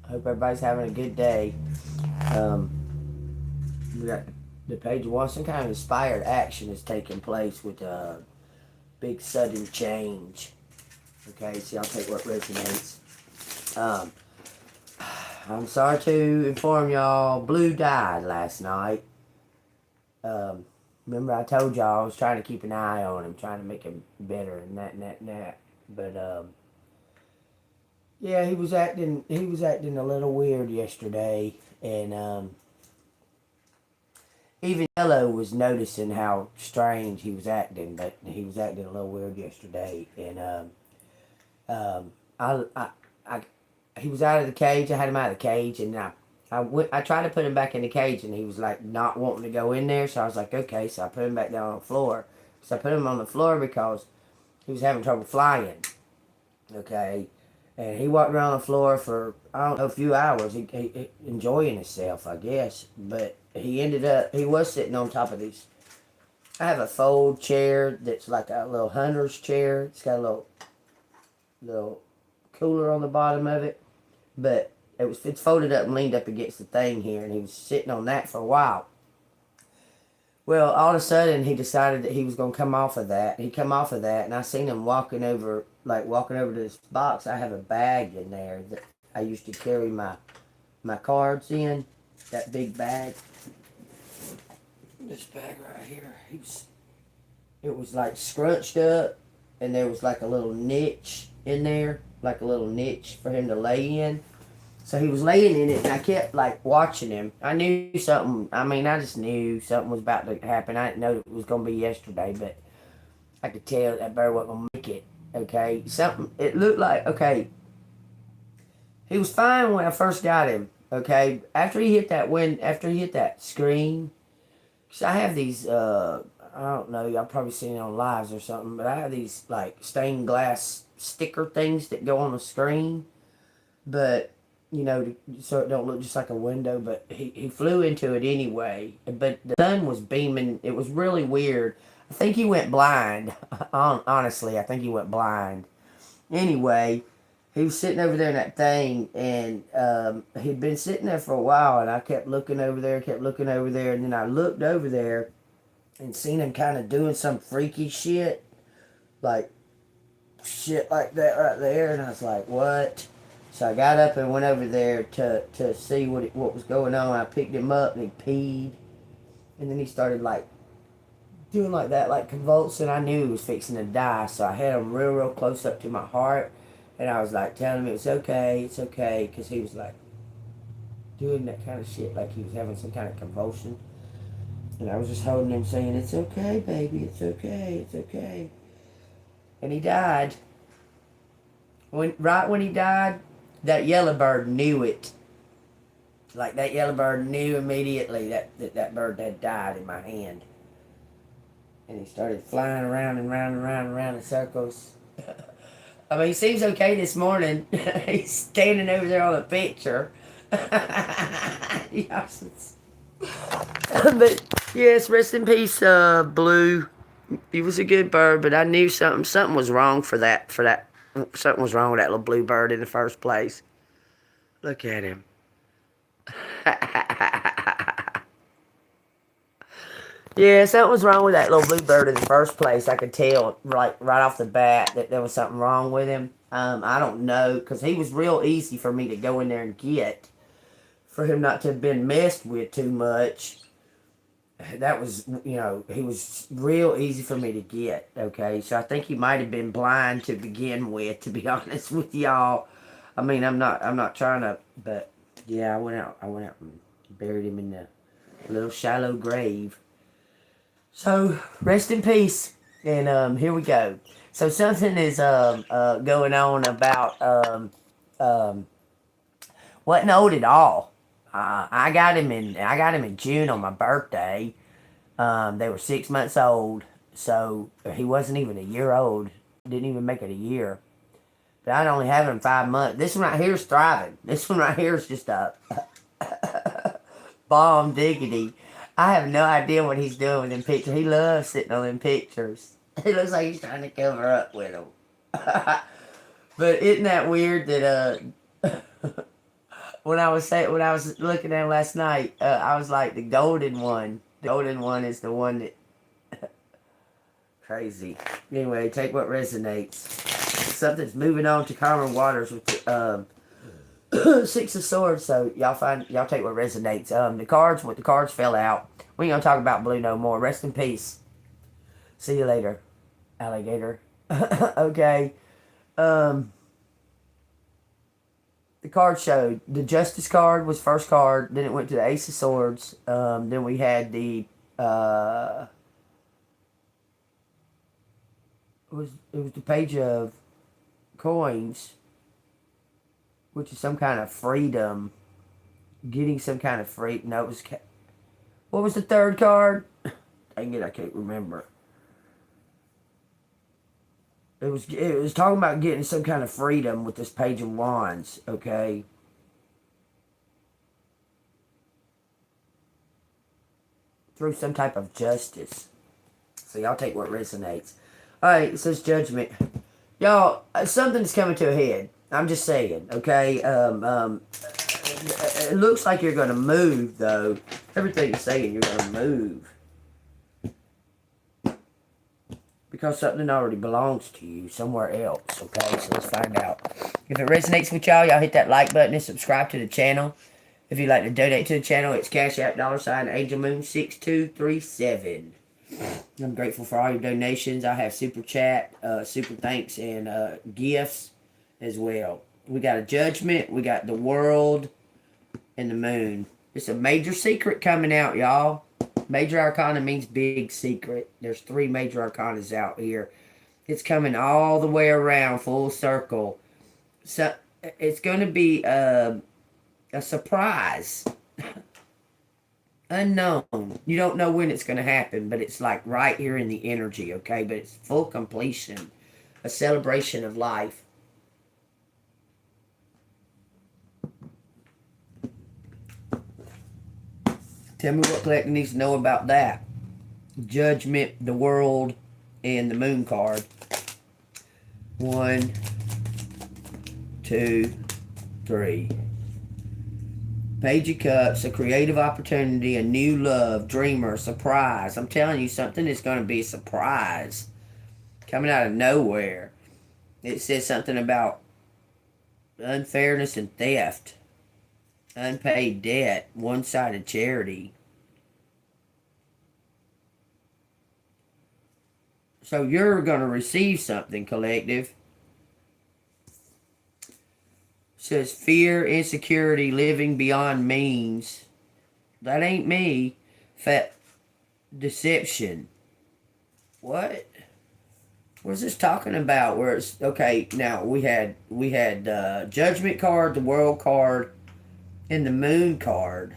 Hope everybody's having a good day. Um, we got the page one. Some kind of inspired action is taking place with a big sudden change. Okay, so y'all take what resonates. Um, I'm sorry to inform y'all, Blue died last night. Um, Remember I told y'all I was trying to keep an eye on him, trying to make him better and that. But yeah, he was acting a little weird yesterday, and even Yellow was noticing how strange he was acting, but he was acting a little weird yesterday, and um, I, he was out of the cage. I had him out of the cage, and I tried to put him back in the cage, and he was like not wanting to go in there. So I was like, okay, so I put him back down on the floor. So I put him on the floor because he was having trouble flying. Okay, and he walked around the floor for I don't know a few hours, he enjoying himself, I guess. But he was sitting on top of these. I have a fold chair that's like a little hunter's chair. It's got a little cooler on the bottom of it, but it's folded up and leaned up against the thing here, and he was sitting on that for a while. Well, all of a sudden, he decided that he was going to come off of that. He come off of that, and I seen him walking over to this box. I have a bag in there that I used to carry my cards in. That big bag. This bag right here. It was like scrunched up, and there was like a little niche in there, like a little niche for him to lay in. So he was laying in it, and I kept like watching him. I knew something. I mean, I just knew something was about to happen. I didn't know it was gonna be yesterday, but I could tell that bird wasn't gonna make it. Okay, something. It looked like okay. He was fine when I first got him. Okay, after he hit that screen, cause I have these. I don't know. Y'all probably seen it on lives or something, but I have these like stained glass sticker things that go on the screen, but so it don't look just like a window. But he flew into it anyway. But the sun was beaming. It was really weird. I think he went blind. Honestly, I think he went blind. Anyway, he was sitting over there in that thing, and he'd been sitting there for a while. And I kept looking over there, and then I looked over there and seen him kind of doing some freaky shit, like shit like that right there. And I was like, what? So I got up and went over there to see what was going on. I picked him up and he peed. And then he started like doing like that, like convulsing. I knew he was fixing to die. So I had him real close up to my heart. And I was like telling him it's okay, it's okay. Because he was like doing that kind of shit, like he was having some kind of convulsion. And I was just holding him saying, it's okay, baby, it's okay, it's okay. And he died. Right when he died, that yellow bird knew it. Like that yellow bird knew immediately that bird had died in my hand. And he started flying around and round and round and round in circles. I mean, he seems okay this morning. He's standing over there on the picture. Yes. But yes, rest in peace, Blue. He was a good bird, but I knew something was wrong for that something was wrong with that little blue bird in the first place. Look at him. Yeah, something was wrong with that little blue bird in the first place. I could tell right off the bat that there was something wrong with him. I don't know, because he was real easy for me to go in there and get. For him not to have been messed with too much. That was, he was real easy for me to get. Okay, so I think he might have been blind to begin with. To be honest with y'all, I mean, I'm not trying to, but yeah, I went out and buried him in the little shallow grave. So rest in peace, and here we go. So something is going on about wasn't old at all. I got him in June on my birthday. They were 6 months old, so he wasn't even a year old. Didn't even make it a year. But I'd only have him 5 months. This one right here is thriving. This one right here is just a bomb diggity. I have no idea what he's doing with them pictures. He loves sitting on them pictures. He looks like he's trying to cover up with them. But isn't that weird that when I was looking at it last night, I was like the golden one. The golden one is the one that crazy. Anyway, take what resonates. Something's moving on to calmer waters with the Six of Swords. So y'all take what resonates. The cards fell out. We ain't gonna talk about blue no more. Rest in peace. See you later, alligator. Okay. The card showed the Justice card was first card. Then it went to the Ace of Swords. Then we had the it was the Page of Coins, which is some kind of freedom, getting some kind of free. No, it was what was the third card? Dang it, I can't remember. It was talking about getting some kind of freedom with this Page of Wands, okay? Through some type of justice. So y'all take what resonates. Alright, it says Judgment. Y'all, something's coming to a head. I'm just saying, okay? It looks like you're going to move, though. Everything's saying you're going to move. Because something already belongs to you somewhere else, okay? So let's find out. If it resonates with y'all hit that like button and subscribe to the channel. If you'd like to donate to the channel, it's Cash App $AngelMoon6237. I'm grateful for all your donations. I have Super Chat, Super Thanks, and gifts as well. We got a Judgment, we got the World, and the Moon. It's a major secret coming out, y'all. Major Arcana means big secret. There's 3 major arcanas out here. It's coming all the way around, full circle. So it's going to be a surprise. Unknown. You don't know when it's going to happen, but it's like right here in the energy, okay? But it's full completion. A celebration of life. Tell me what collector needs to know about that. Judgment, the World, and the Moon card. 1, 2, 3. Page of Cups, a creative opportunity, a new love, dreamer, surprise. I'm telling you, something is going to be a surprise. Coming out of nowhere. It says something about unfairness and theft. Unpaid debt, one-sided charity. So you're going to receive something, collective. It says fear, insecurity, living beyond means. That ain't me. Deception. What? What is this talking about? Where it's okay? Now we had Judgment card, the World card, and the Moon card.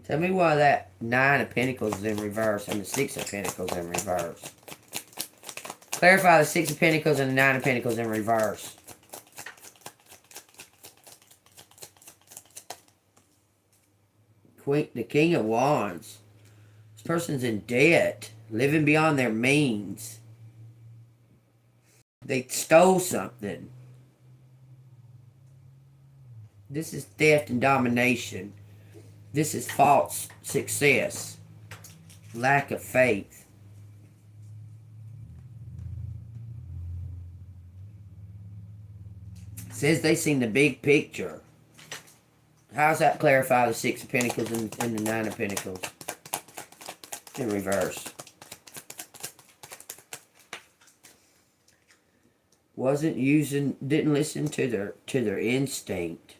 Tell me why that 9 of Pentacles is in reverse and the 6 of Pentacles in reverse. Clarify the 6 of Pentacles and the 9 of Pentacles in reverse. The King of Wands. This person's in debt, living beyond their means. They stole something. This is theft and domination. This is false success. Lack of faith. It says they seen the big picture. How's that clarify the 6 of Pentacles and the 9 of Pentacles? In reverse. Didn't listen to their instinct.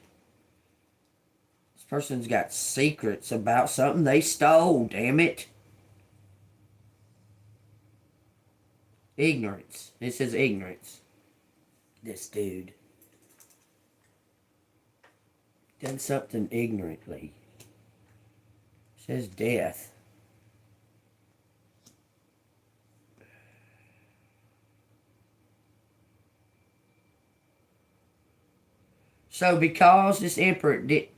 This person's got secrets about something they stole, damn it. Ignorance. It says ignorance. This dude. Done something ignorantly. It says death. So because this emperor did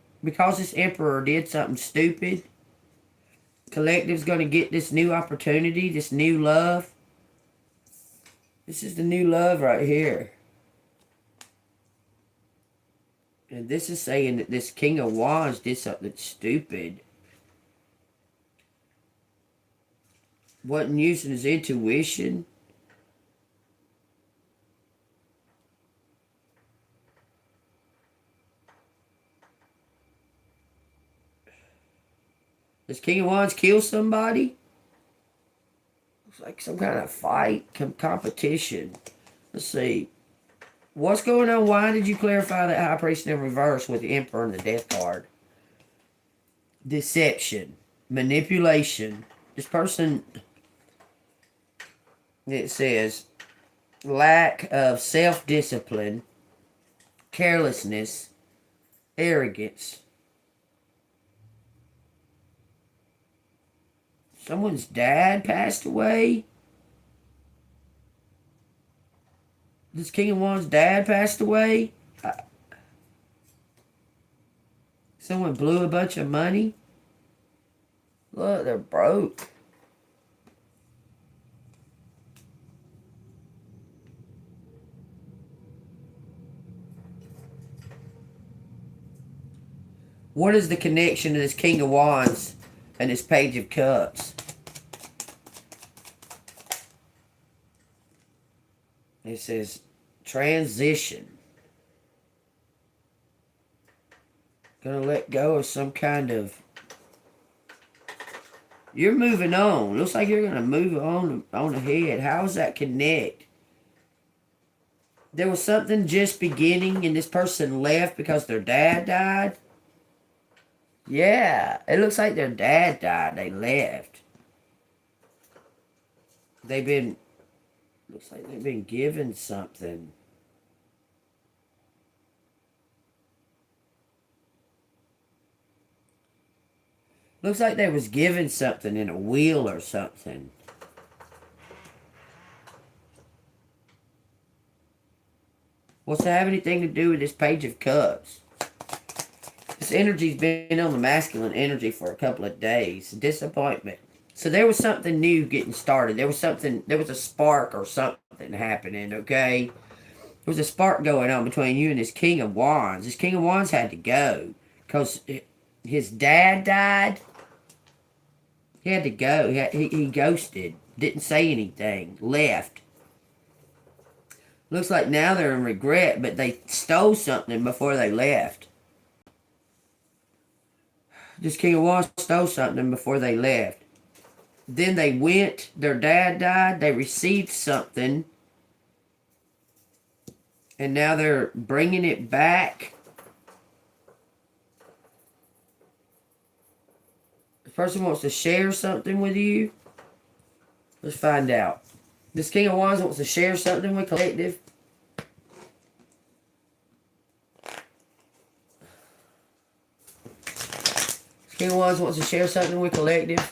something stupid, collective's going to get this new opportunity, this new love. This is the new love right here. And this is saying that this King of Wands did something stupid. Wasn't using his intuition. Does King of Wands kill somebody? Looks like some kind of fight, competition. Let's see. What's going on? Why did you clarify that High Priest in reverse with the Emperor and the Death card? Deception. Manipulation. This person, it says, lack of self-discipline, carelessness, arrogance. Someone's dad passed away? This King of Wands' dad passed away? Someone blew a bunch of money? Look, they're broke. What is the connection to this King of Wands and this Page of Cups? It says transition. Gonna let go of some kind of... You're moving on. Looks like you're gonna move on ahead. How does that connect? There was something just beginning and this person left because their dad died? Yeah, it looks like their dad died. They left. Looks like they've been given something. Looks like they was given something in a wheel or something. What's that have anything to do with this Page of Cups? This energy's been on the masculine energy for a couple of days. Disappointment. So there was something new getting started. There was a spark or something happening, okay? There was a spark going on between you and this King of Wands. This King of Wands had to go because his dad died. He had to go. He ghosted. Didn't say anything. Left. Looks like now they're in regret, but they stole something before they left. This King of Wands stole something before they left. Then they went, their dad died, they received something, and now they're bringing it back. The person wants to share something with you. Let's find out. This King of Wands wants to share something with collective. King of Wands wants to share something with collective.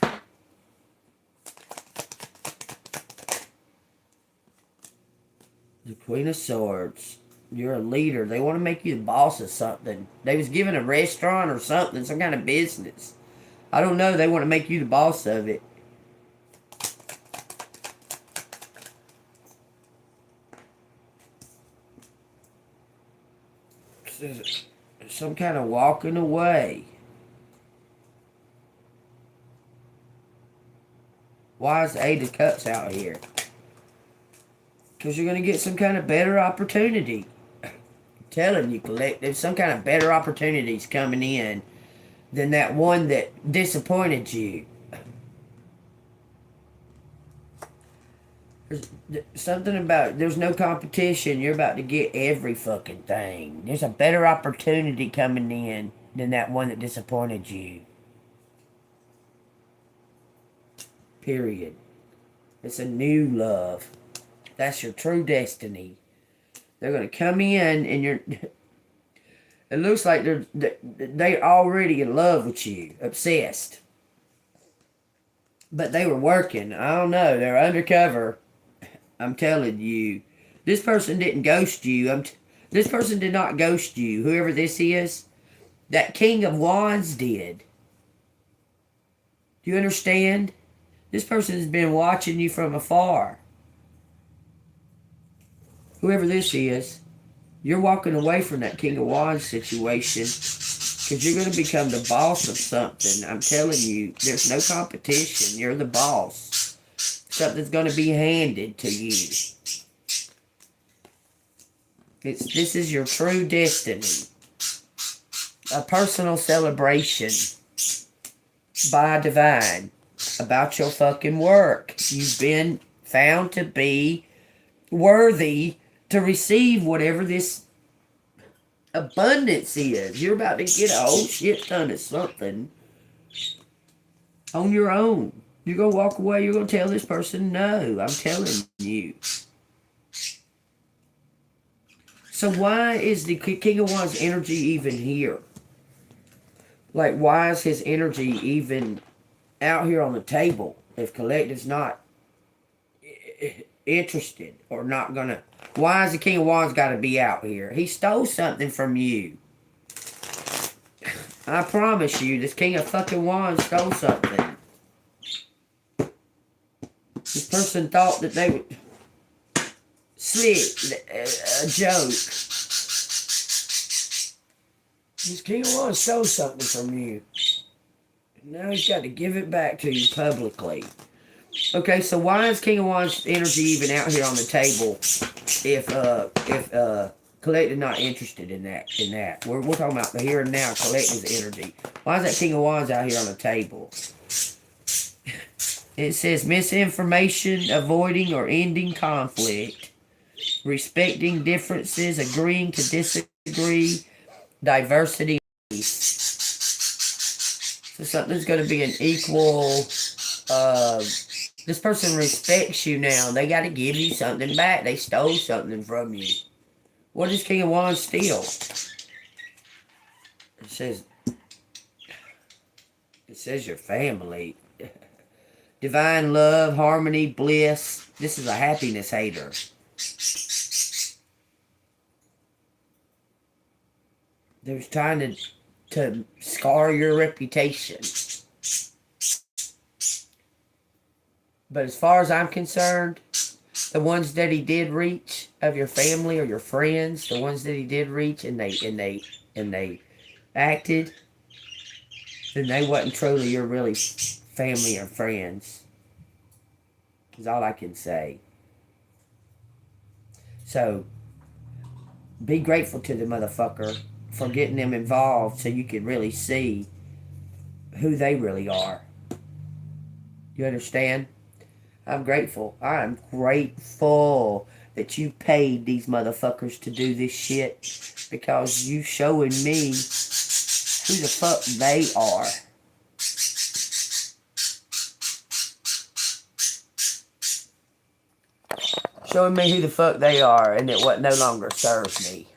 The Queen of Swords. You're a leader. They want to make you the boss of something. They was given a restaurant or something, some kind of business. I don't know. They want to make you the boss of it. Some kind of walking away. Why is the Eight of Cups out here? Because you're going to get some kind of better opportunity. I'm telling you, collective, some kind of better opportunities coming in than that one that disappointed you. There's something about, there's no competition. You're about to get every fucking thing. There's a better opportunity coming in than that one that disappointed you. Period. It's a new love. That's your true destiny. They're going to come in and you're... It looks like they're already in love with you. Obsessed. But they were working. I don't know. They're undercover. I'm telling you. This person didn't ghost you. This person did not ghost you. Whoever this is. That King of Wands did. Do you understand? This person has been watching you from afar. whoever this is, you're walking away from that King of Wands situation because you're going to become the boss of something. I'm telling you, there's no competition. You're the boss. Something's going to be handed to you. This is your true destiny. A personal celebration by divine about your fucking work. You've been found to be worthy to receive whatever this abundance is. You're about to get a whole shit ton of something on your own. You're going to walk away. You're going to tell this person no. I'm telling you. So why is the King of Wands energy even here? Like, why is his energy even out here on the table if Collective's not interested or not gonna? Why is the King of Wands got to be out here? He stole something from you. I promise you, this King of fucking Wands stole something. This person thought that they would slick a joke. This King of Wands stole something from you. Now he's got to give it back to you publicly. Okay, so why is King of Wands energy even out here on the table if Collective not interested in that? We're talking about the here and now Collective's energy. Why is that King of Wands out here on the table? It says misinformation, avoiding or ending conflict, respecting differences, agreeing to disagree, diversity. So something's going to be an equal. This person respects you now. They got to give you something back. They stole something from you. What does King of Wands steal? It says your family. Divine love, harmony, bliss. This is a happiness hater. They're trying to scar your reputation. But as far as I'm concerned, the ones that he did reach of your family or your friends, the ones that he did reach and they acted, then they wasn't truly your really family or friends. Is all I can say. So be grateful to the motherfucker for getting them involved so you can really see who they really are. You understand? I'm grateful. I'm grateful that you paid these motherfuckers to do this shit because you showing me who the fuck they are. Showing me who the fuck they are and that what no longer serves me.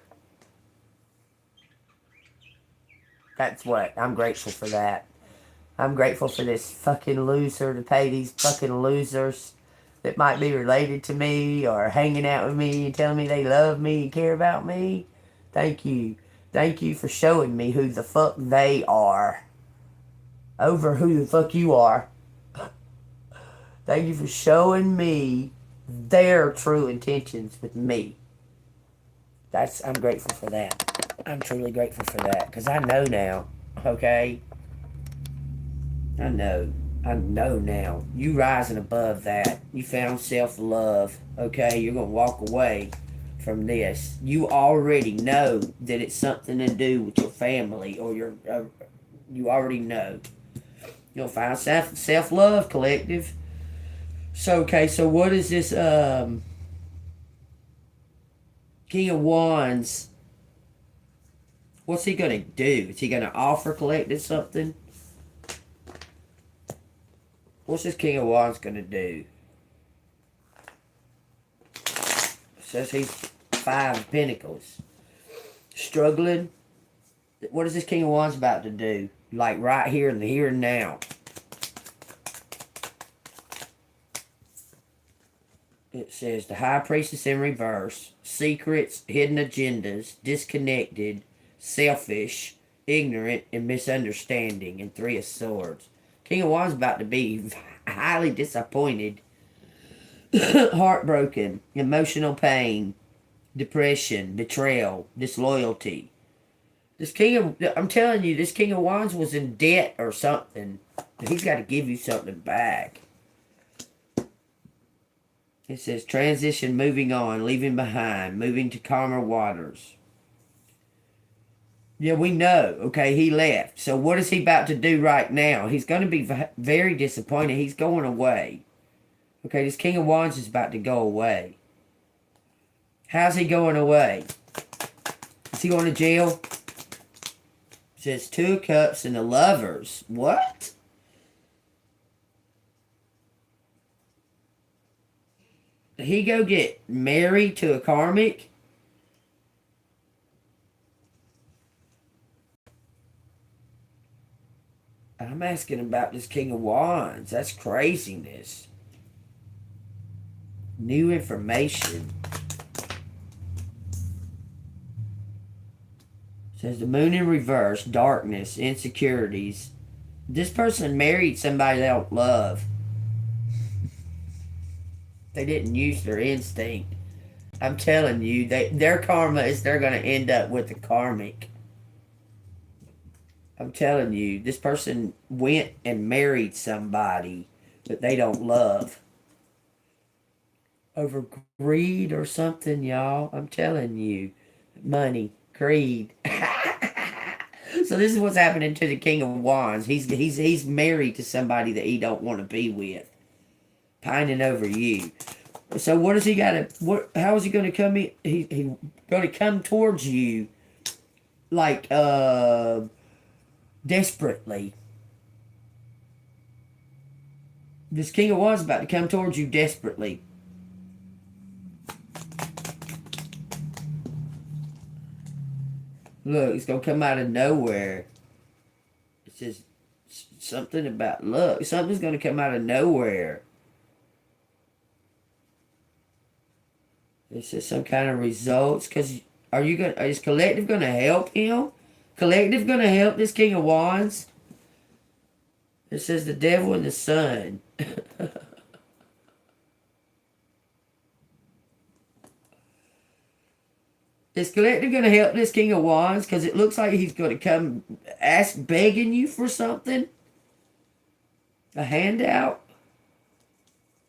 That's what. I'm grateful for that. I'm grateful for this fucking loser to pay these fucking losers that might be related to me or hanging out with me and telling me they love me and care about me. Thank you. Thank you for showing me who the fuck they are over who the fuck you are. Thank you for showing me their true intentions with me. I'm grateful for that. I'm truly grateful for that because I know now, okay? I know now. You rising above that. You found self-love, okay? You're going to walk away from this. You already know that it's something to do with your family or you already know. You'll find self-love, Collective. So, okay, so what is this King of Wands? What's he going to do? Is he going to offer Collective something? What's this King of Wands going to do? It says he's 5 of Pentacles. Struggling. What is this King of Wands about to do? Like right here in the here and now. It says the High Priestess in reverse. Secrets, hidden agendas, disconnected, selfish, ignorant, and misunderstanding. And 3 of Swords. King of Wands about to be highly disappointed, heartbroken, emotional pain, depression, betrayal, disloyalty. I'm telling you, this King of Wands was in debt or something. He's got to give you something back. It says transition, moving on, leaving behind, moving to calmer waters. Yeah, we know. Okay, he left. So what is he about to do right now? He's going to be very disappointed. He's going away. Okay, this King of Wands is about to go away. How's he going away? Is he going to jail? It says Two of Cups and the Lovers. What? Did he go get married to a karmic? I'm asking about this King of Wands. That's craziness. New information. Says the moon in reverse, darkness, insecurities. This person married somebody they don't love. They didn't use their instinct. I'm telling you, their karma is they're going to end up with the karmic. I'm telling you, this person went and married somebody that they don't love. Over greed or something, y'all. I'm telling you. Money, greed. So this is what's happening to the King of Wands. He's married to somebody that he don't want to be with. Pining over you. So what is he got to, how is he going to come in? He going to come towards you like, desperately. This King of Wands is about to come towards you desperately. Look, it's going to come out of nowhere. It says something about, look, something's going to come out of nowhere. It says some kind of results. Because is Collective going to help him? Collective going to help this King of Wands? It says the Devil and the Sun. Is Collective going to help this King of Wands? Because it looks like he's going to come begging you for something. A handout.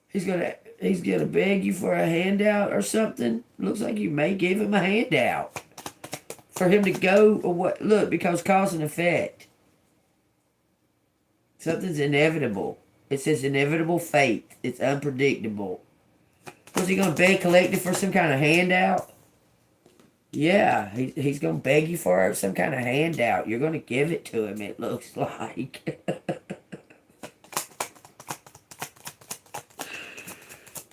He's going to beg you for a handout or something. Looks like you may give him a handout. For him to go or what? Look, because cause and effect. Something's inevitable. It says inevitable fate. It's unpredictable. Was he going to beg Collective for some kind of handout? Yeah, he's going to beg you for some kind of handout. You're going to give it to him, it looks like.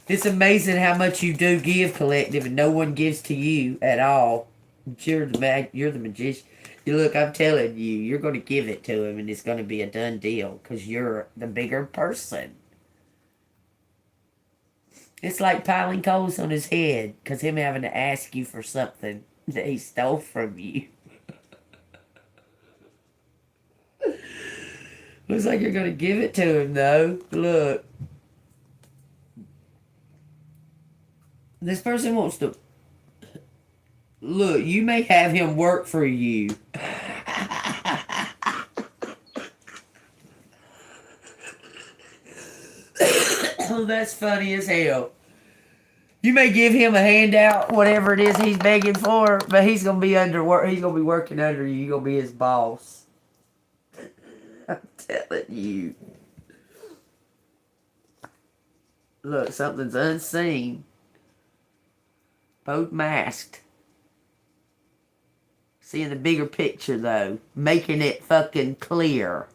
It's amazing how much you do give, Collective, and no one gives to you at all. You're the magician. Look, I'm telling you, you're going to give it to him, and it's going to be a done deal, because you're the bigger person. It's like piling coals on his head, because him having to ask you for something that he stole from you. Looks like you're going to give it to him, though. Look. This person wants to... Look, you may have him work for you. Oh, that's funny as hell. You may give him a handout, whatever it is he's begging for, but he's gonna be he's gonna be working under you. You're gonna be his boss. I'm telling you. Look, something's unseen. Both masked. Seeing the bigger picture, though. Making it fucking clear.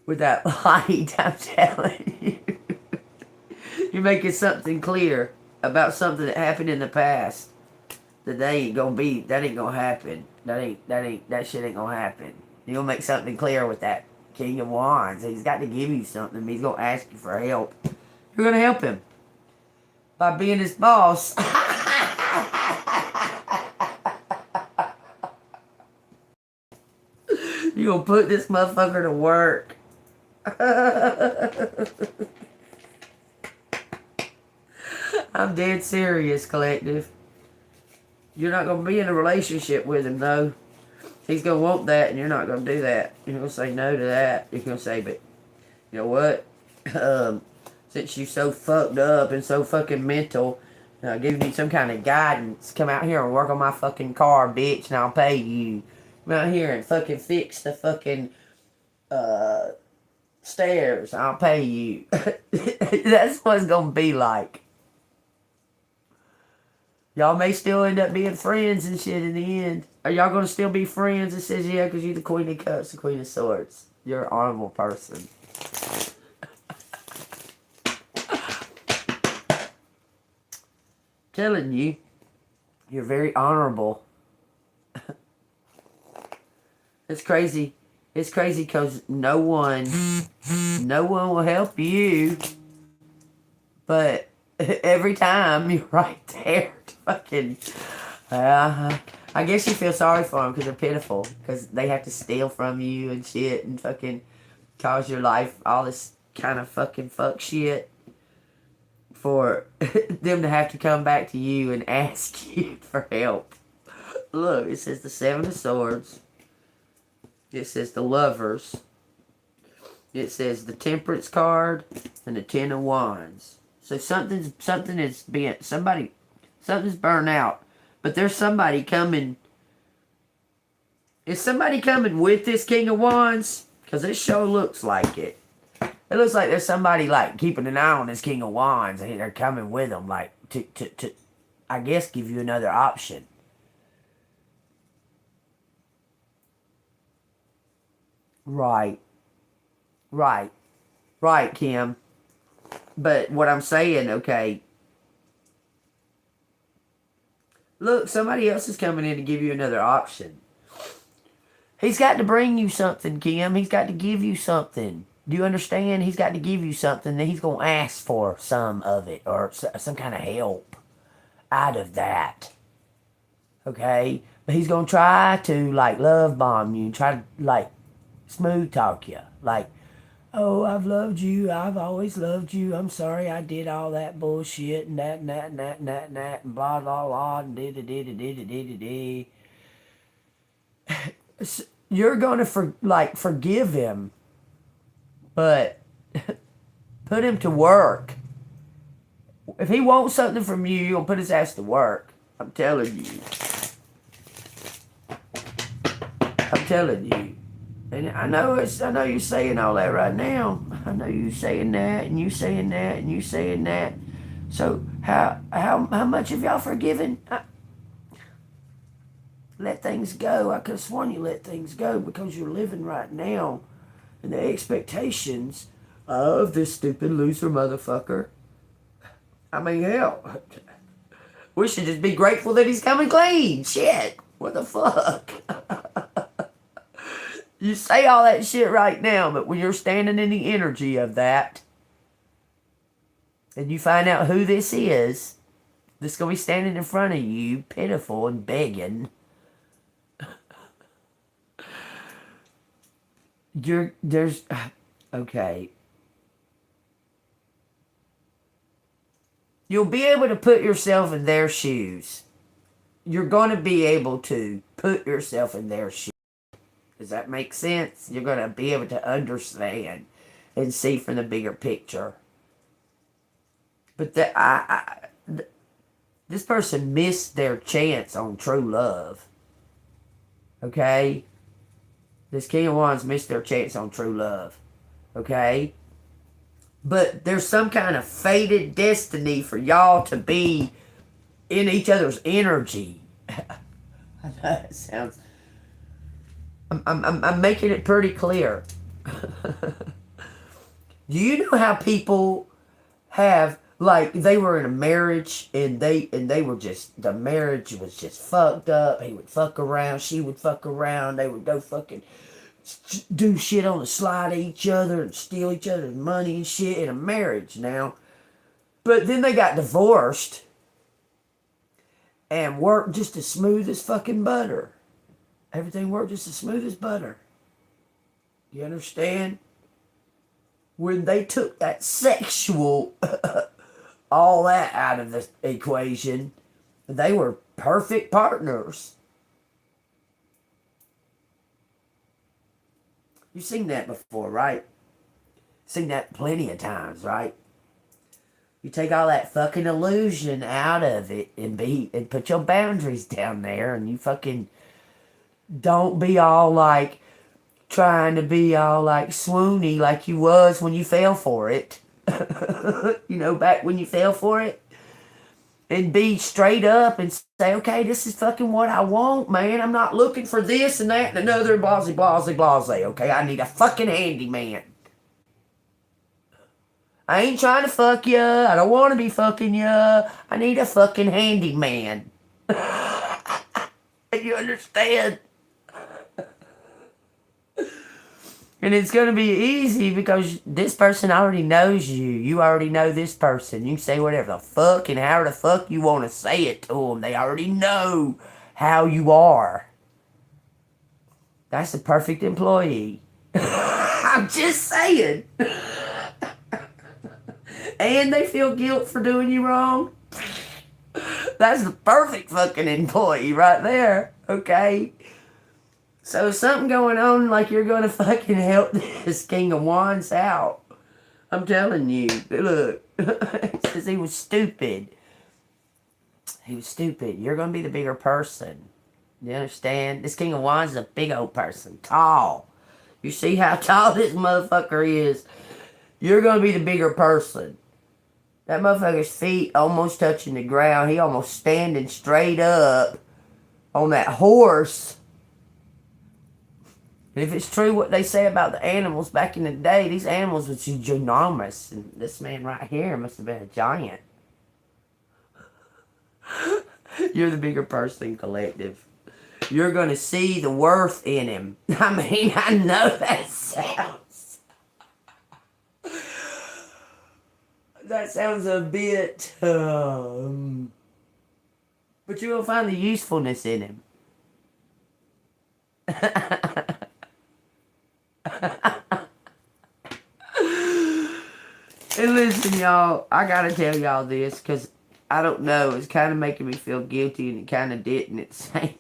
With that light, I'm telling you. You're making something clear about something that happened in the past. That ain't gonna happen. That shit ain't gonna happen. You're gonna make something clear with that King of Wands. He's got to give you something. He's gonna ask you for help. You're gonna help him. By being his boss. You gonna put this motherfucker to work. I'm dead serious, Collective. You're not going to be in a relationship with him, though. He's going to want that, and you're not going to do that. You're going to say no to that. You're going to say, but you know what? Since you're so fucked up and so fucking mental, giving you some kind of guidance, come out here and work on my fucking car, bitch, and I'll pay you. Come out here and fucking fix the fucking stairs. I'll pay you. That's what it's going to be like. Y'all may still end up being friends and shit in the end. Are y'all going to still be friends? It says, yeah, because you're the Queen of Cups, the Queen of Swords. You're an honorable person. Telling you, you're very honorable. It's crazy. It's crazy because no one will help you. But every time you're right there to fucking... I guess you feel sorry for them because they're pitiful. Because they have to steal from you and shit and fucking cause your life all this kind of fucking fuck shit. For them to have to come back to you and ask you for help. Look, it says the Seven of Swords. It says the Lovers. It says the Temperance card and the Ten of Wands. So something's burned out. But there's somebody coming. Is somebody coming with this King of Wands? Because it sure looks like it. It looks like there's somebody like keeping an eye on this King of Wands, and they're coming with them, like to I guess give you another option. Right, Kim. But what I'm saying, okay. Look, somebody else is coming in to give you another option. He's got to bring you something, Kim. He's got to give you something. Do you understand? He's got to give you something that he's going to ask for some of it or some kind of help out of that. Okay? But he's going to try to, like, love bomb you, try to, like, smooth talk you. Like, oh, I've loved you. I've always loved you. I'm sorry I did all that bullshit and that and that and that and that and that and blah, blah, blah and da-da-da-da-da-da-da-da. You're going to, forgive him. But put him to work. If he wants something from you, you're going to put his ass to work. I'm telling you. I'm telling you. And I know you're saying all that right now. I know you saying that and you saying that and you saying that. So how much have y'all forgiven? Let things go. I could have sworn you let things go because you're living right now. And the expectations of this stupid loser motherfucker. I mean, hell. We should just be grateful that he's coming clean. Shit. What the fuck? You say all that shit right now, but when you're standing in the energy of that, and you find out who this is, that's going to be standing in front of you, pitiful and begging, okay. You'll be able to put yourself in their shoes. You're going to be able to put yourself in their shoes. Does that make sense? You're going to be able to understand and see from the bigger picture. But this person missed their chance on true love. Okay? This King of Wands missed their chance on true love. Okay? But there's some kind of fated destiny for y'all to be in each other's energy. I know it sounds... I'm making it pretty clear. Do you know how people have... Like, they were in a marriage, and they were just... The marriage was just fucked up. He would fuck around. She would fuck around. They would go fucking... do shit on the slide of each other and steal each other's money and shit in a marriage now. But then they got divorced and worked just as smooth as fucking butter. Everything worked just as smooth as butter. You understand? When they took that sexual, all that out of the equation, They were perfect partners. You've seen that before, right? Seen that plenty of times, right? You take all that fucking illusion out of it and put your boundaries down there, and you fucking don't be all like trying to be all like swoony like you was when you fell for it. You know, back when you fell for it. And be straight up and say, okay, this is fucking what I want, man. I'm not looking for this and that and another, blase, blase, blase. Okay, I need a fucking handyman. I ain't trying to fuck you. I don't want to be fucking you. I need a fucking handyman. You understand? And it's going to be easy because this person already knows you. You already know this person. You can say whatever the fuck and how the fuck you want to say it to them. They already know how you are. That's the perfect employee. I'm just saying. And they feel guilt for doing you wrong. That's the perfect fucking employee right there. Okay? So something going on like you're going to fucking help this King of Wands out. I'm telling you. Look. Because he was stupid. He was stupid. You're going to be the bigger person. You understand? This King of Wands is a big old person. Tall. You see how tall this motherfucker is? You're going to be the bigger person. That motherfucker's feet almost touching the ground. He almost standing straight up on that horse. And if it's true what they say about the animals back in the day, these animals were ginormous. And this man right here must have been a giant. You're the bigger person, collective. You're going to see the worth in him. I mean, I know that sounds... that sounds a bit... but you will find the usefulness in him. And listen, y'all, I gotta tell y'all this, because I don't know, it's kind of making me feel guilty, and it kind of didn't at the same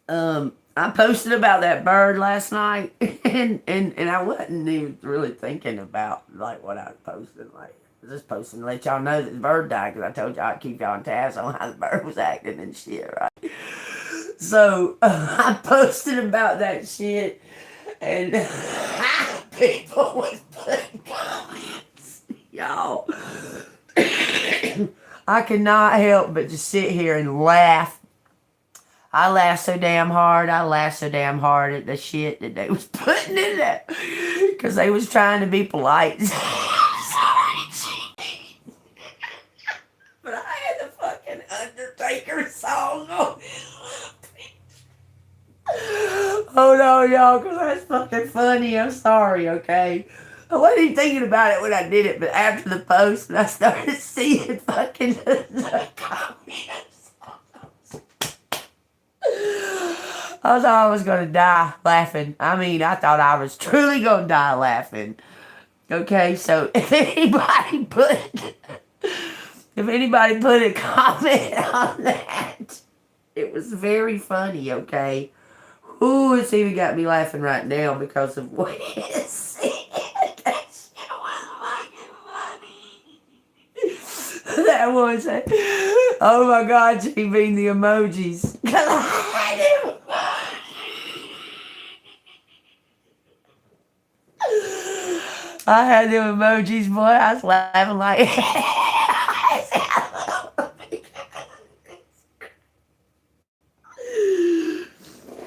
time. I posted about that bird last night, and I wasn't even really thinking about, like, what I was posting. Like, I was just posting to let y'all know that the bird died, because I told y'all I'd keep y'all on tabs on how the bird was acting and shit, right? So, I posted about that shit, and people was putting comments. Y'all, I cannot help but just sit here and laugh. I laughed so damn hard. I laughed so damn hard at the shit that they was putting in that. Because they was trying to be polite. Sorry, but I had the fucking Undertaker song on. Oh no, y'all, because that's fucking funny. I'm sorry, okay? I wasn't even thinking about it when I did it, but after the post, I started seeing fucking the comments. I thought I was going to die laughing. I mean, I thought I was truly going to die laughing. Okay, so if anybody put a comment on that, it was very funny, okay? Ooh, it's even got me laughing right now because of what it said. That shit was fucking funny. That one said, oh my God, she mean the emojis. Because I had them emojis, boy. I was laughing like...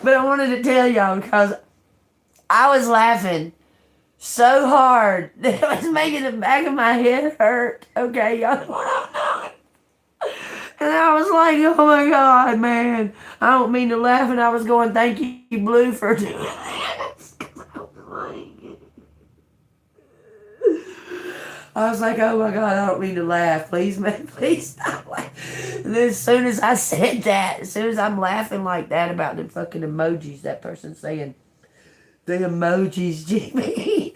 But I wanted to tell y'all because I was laughing so hard that it was making the back of my head hurt. Okay, y'all know what I'm doing. And I was like, oh my God, man. I don't mean to laugh. And I was going, thank you, Blue, for doing this. I was like, oh my God, I don't mean to laugh. Please, man, please stop laughing. And then as soon as I said that, as soon as I'm laughing like that about the fucking emojis, that person saying, the emojis, Jimmy.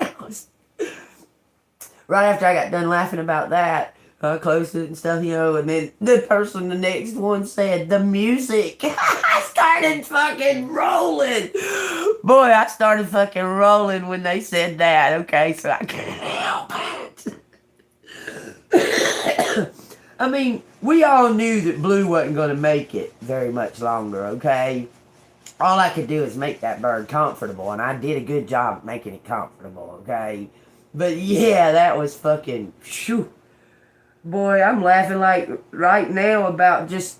Right after I got done laughing about that, I closed it and stuff, and then the next one said, the music. I started fucking rolling. Boy, I started fucking rolling when they said that, okay, so I can't help it. I mean, we all knew that Blue wasn't going to make it very much longer, okay? All I could do is make that bird comfortable, and I did a good job at making it comfortable, okay? But yeah, that was fucking, shoo. Boy, I'm laughing like right now about just,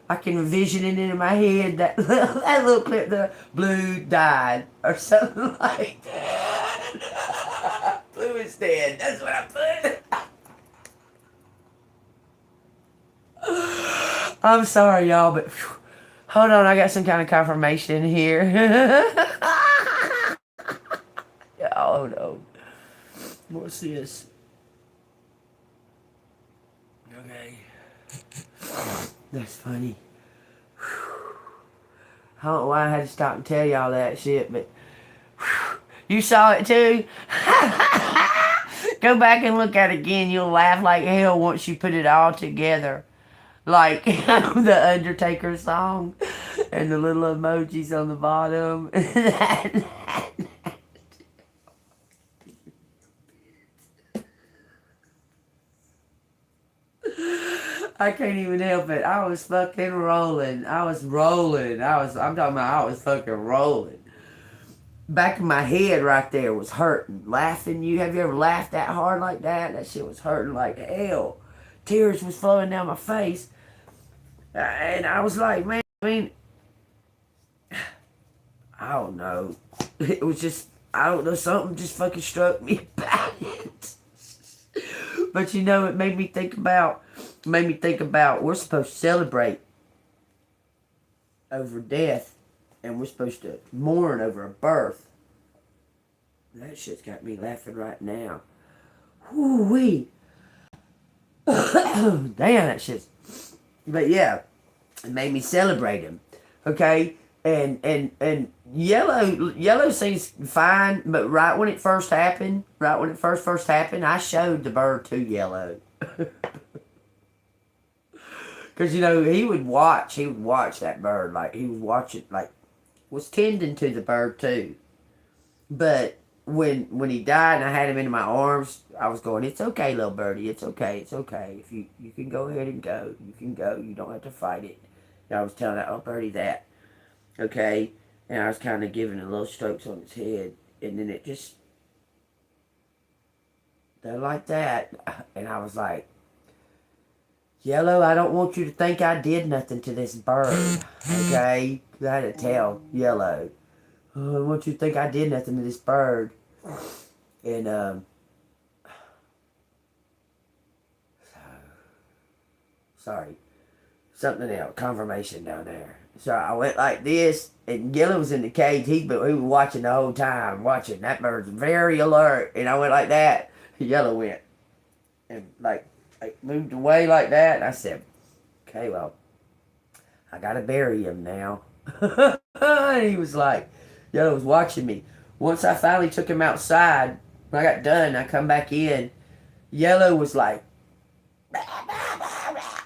I can envision it in my head, that little clip, the Blue died, or something like that. Blue is dead, that's what I put. I'm sorry, y'all, but whew, hold on, I got some kind of confirmation here. Oh no. What's this? Okay. That's funny. I don't know why I had to stop and tell y'all that shit, but you saw it too? Go back and look at it again. You'll laugh like hell once you put it all together. Like the Undertaker song and the little emojis on the bottom. I can't even help it. I was fucking rolling. I was rolling. I'm talking about I was fucking rolling. Back of my head right there was hurting. Laughing. Have you ever laughed that hard like that? That shit was hurting like hell. Tears was flowing down my face. And I was like, man, I mean, I don't know. It was just, I don't know, something just fucking struck me about it. But it made me think about, we're supposed to celebrate over death, and we're supposed to mourn over a birth. That shit's got me laughing right now. Whoo-wee. Damn, that shit's... But yeah, it made me celebrate him. Okay? And yellow seems fine, but right when it first happened, I showed the bird to Yellow. Because, he would watch that bird, like, he would watch it, like, was tending to the bird too. But when he died and I had him in my arms, I was going, it's okay, little birdie, it's okay. If you can go ahead and go, you can go, you don't have to fight it. And I was telling that little birdie that, okay, and I was kind of giving it little strokes on its head, and then it just, they're like that, and I was like, Yellow, I don't want you to think I did nothing to this bird, okay? I had to tell Yellow, I don't want you to think I did nothing to this bird. And, sorry, something else, confirmation down there. So I went like this, and Yellow was in the cage. He was watching the whole time, watching. That bird's very alert. And I went like that. Yellow went, and like moved away like that. And I said, okay, well, I got to bury him now. And he was like, Yellow was watching me. Once I finally took him outside, when I got done, I come back in. Yellow was like,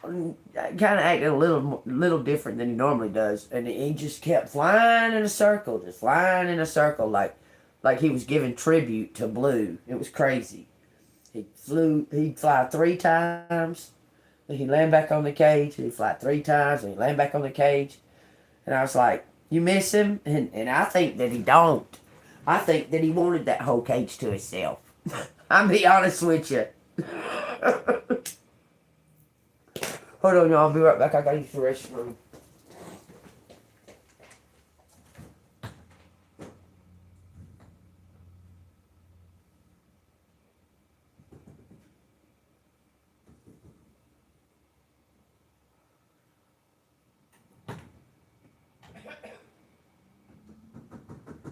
kind of acting a little different than he normally does, and he just kept flying in a circle, like he was giving tribute to Blue. It was crazy. He'd fly 3 times, and he'd land back on the cage. He'd fly 3 times, and he'd land back on the cage. And I was like, you miss him? And I think that he don't. I think that he wanted that whole cage to himself. I'm be honest with you. Hold on, y'all. I'll be right back. I gotta use the restroom.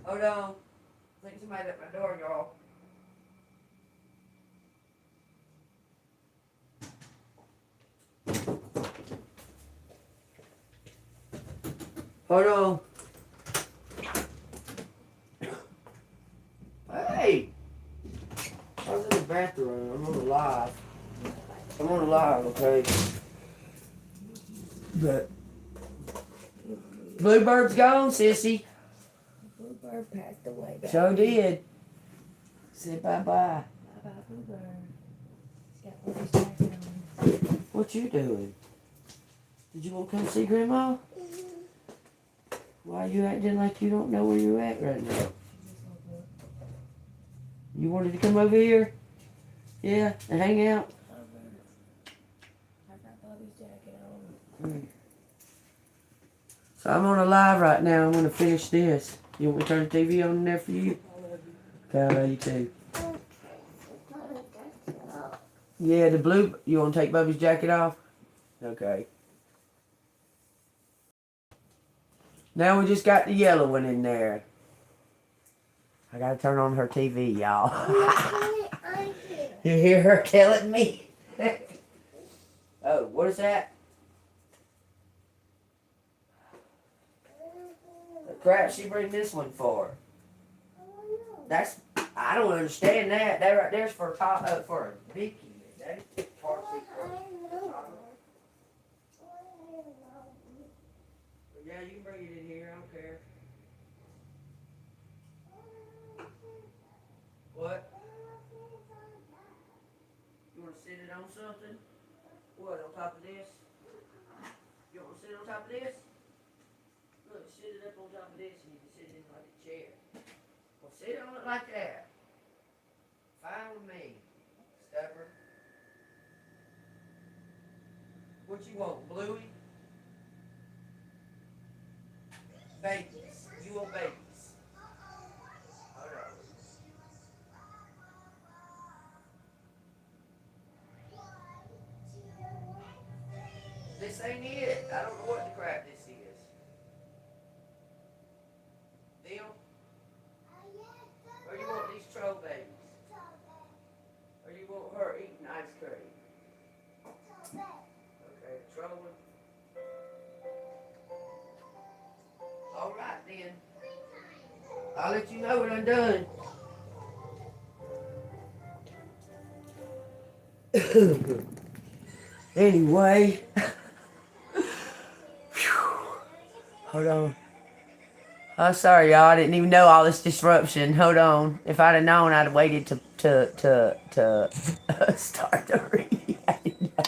Hold on. I think somebody's at my door, y'all. Hold on. Hey! I was in the bathroom. I'm on live. I'm on the live, okay? But Bluebird's gone, sissy. Bluebird passed away. Sure did. Say bye-bye. Bye-bye, Bluebird. He's got Bluebird's jacket on. What you doing? Did you want to come see Grandma? Why you acting like you don't know where you're at right now? You wanted to come over here? Yeah, and hang out? I got Bobby's jacket on. So I'm on a live right now. I'm going to finish this. You want me to turn the TV on in there for you? Okay, I love you too. Yeah, the blue. You want to take Bubby's jacket off? Okay. Now we just got the yellow one in there. I gotta turn on her TV, y'all. You hear her telling me? Oh, what is that? The crap she bring this one for? That's, I don't understand that. That right there's for for a Vicky. That's part yeah, you can bring it in here. I don't care. What? You want to sit it on something? What, on top of this? You want to sit on top of this? Look, sit it up on top of this and you can sit in like a chair. Well, sit on it like that. Fine with me. Stubborn. What you want, Bluey? Babies. You want babies. Hold on. This ain't it. I don't know what the crap this is. Them? Or you want these troll babies? Or you want her eating ice cream? Okay, the troll one. Alright then. I'll let you know when I'm done. Anyway. Hold on. Oh, sorry, y'all. I didn't even know all this disruption. Hold on. If I'd have known, I'd have waited to start the reading. I didn't know.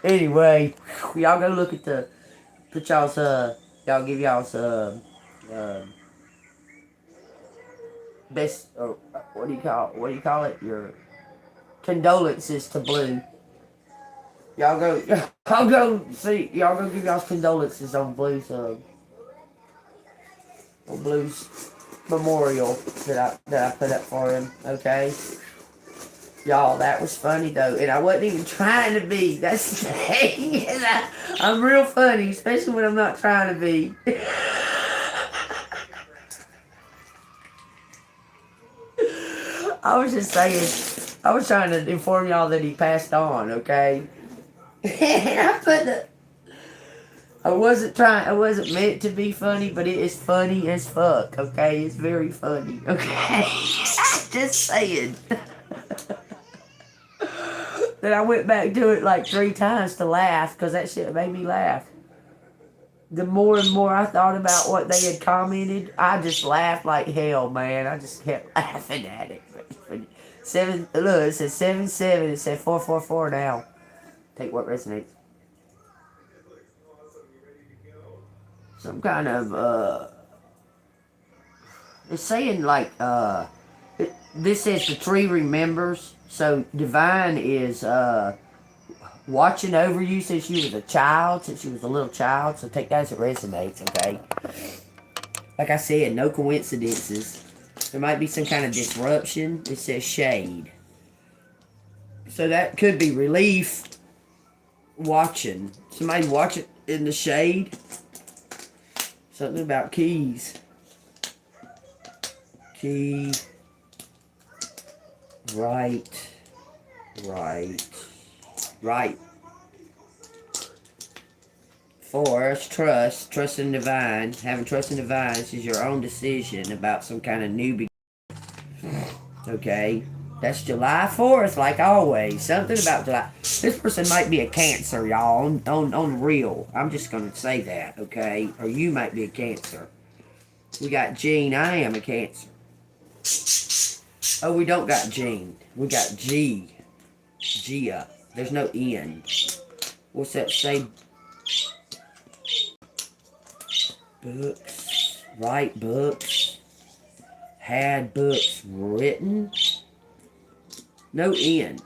Anyway, y'all go look at the, put y'all's, y'all give y'all's, best, or what do you call it? Your condolences to Blue. Y'all go see, y'all go give y'all's condolences on Blue's, on Blue's memorial that I put up for him, okay? Y'all, that was funny though, and I wasn't even trying to be. That's the thing. I'm real funny, especially when I'm not trying to be. I was just saying, I was trying to inform y'all that he passed on, okay? And I wasn't meant to be funny, but it is funny as fuck, okay? It's very funny, okay? Just saying. Then I went back to it like 3 times to laugh, because that shit made me laugh. The more and more I thought about what they had commented, I just laughed like hell, man. I just kept laughing at it. Look, it says 7-7, it said 444 now. Take what resonates. Some kind of, it's saying like, this says the tree remembers. So Divine is, watching over you since you was a child, since you was a little child. So take that as it resonates, okay? Like I said, no coincidences. There might be some kind of disruption. It says shade. So that could be relief. Watching. Somebody watching in the shade. Something about keys. Key. Right. Right. 4 is trust. Trust in divine. Having trust in divine is your own decision about some kind of new beginning. Okay. That's July 4th, like always. Something about July. This person might be a Cancer, y'all. On real. I'm just going to say that, okay? Or you might be a Cancer. We got Gene. I am a Cancer. Oh, we don't got Gene. We got G. Gia. There's no N. What's that say? Books. Write books. Had books written. No N.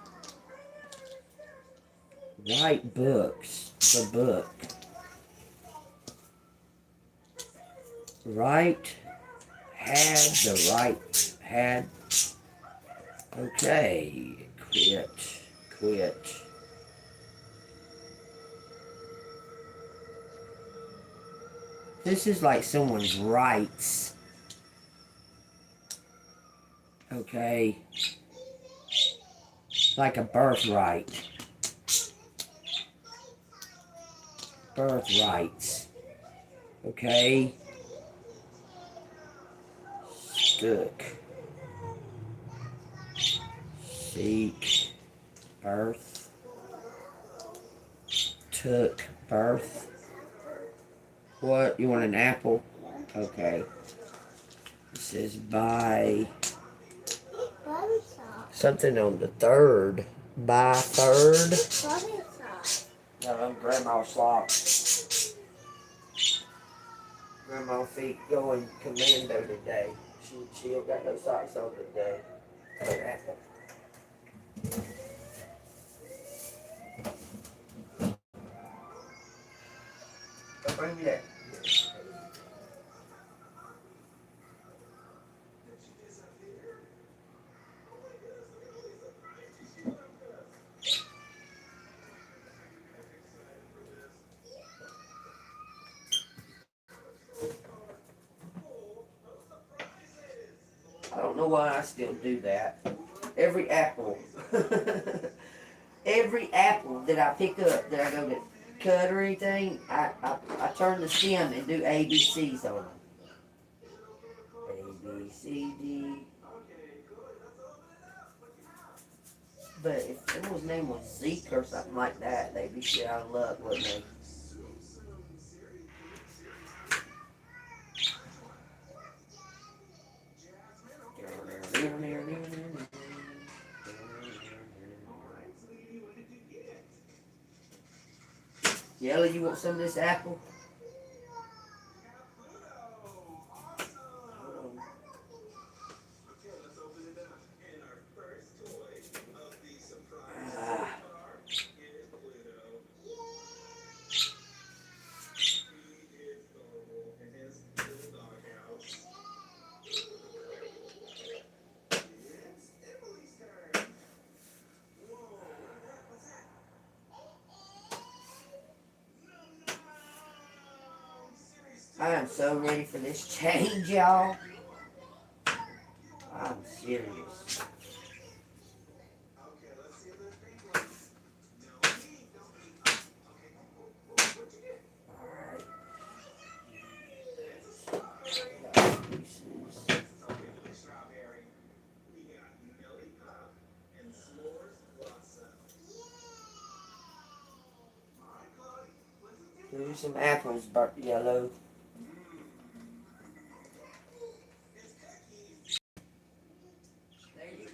Write books. The book. Right. Had the right. Had. Okay. Quit. This is like someone's rights. Okay. Like a birthright. Birthrights. Okay. Stuck. Seek. Birth. Took. Birth. What? You want an apple? Okay. It says by. Something on the 3rd. By 3rd. No, I'm Grandma's socks. Grandma's feet going commando today. She don't got no socks on today. An apple. Bring me that. I don't know why I still do that. Every apple. Every apple that I pick up that I go to cut or anything, I turn the stem and do ABCs on them. A, B, C, D. But if someone's name was Zeke or something like that, they'd be shit out of luck, wouldn't they? Yellow, you want some of this apple? I am so ready for this change, y'all. I'm serious. Do some apples, yellow. There you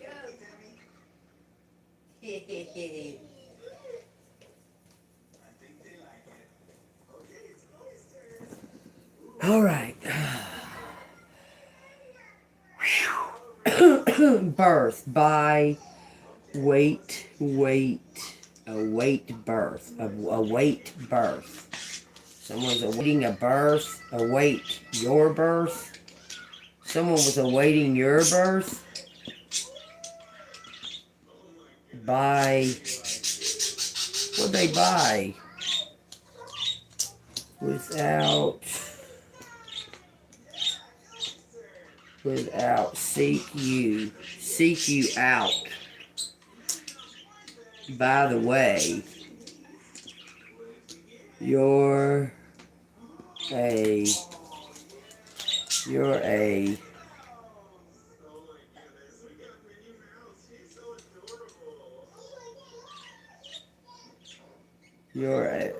go. All right. Birth by wait, await birth, await birth. Someone's awaiting a birth, await your birth. Someone was awaiting your birth. By, what'd they buy? Without, seek you out. By the way, you're a You're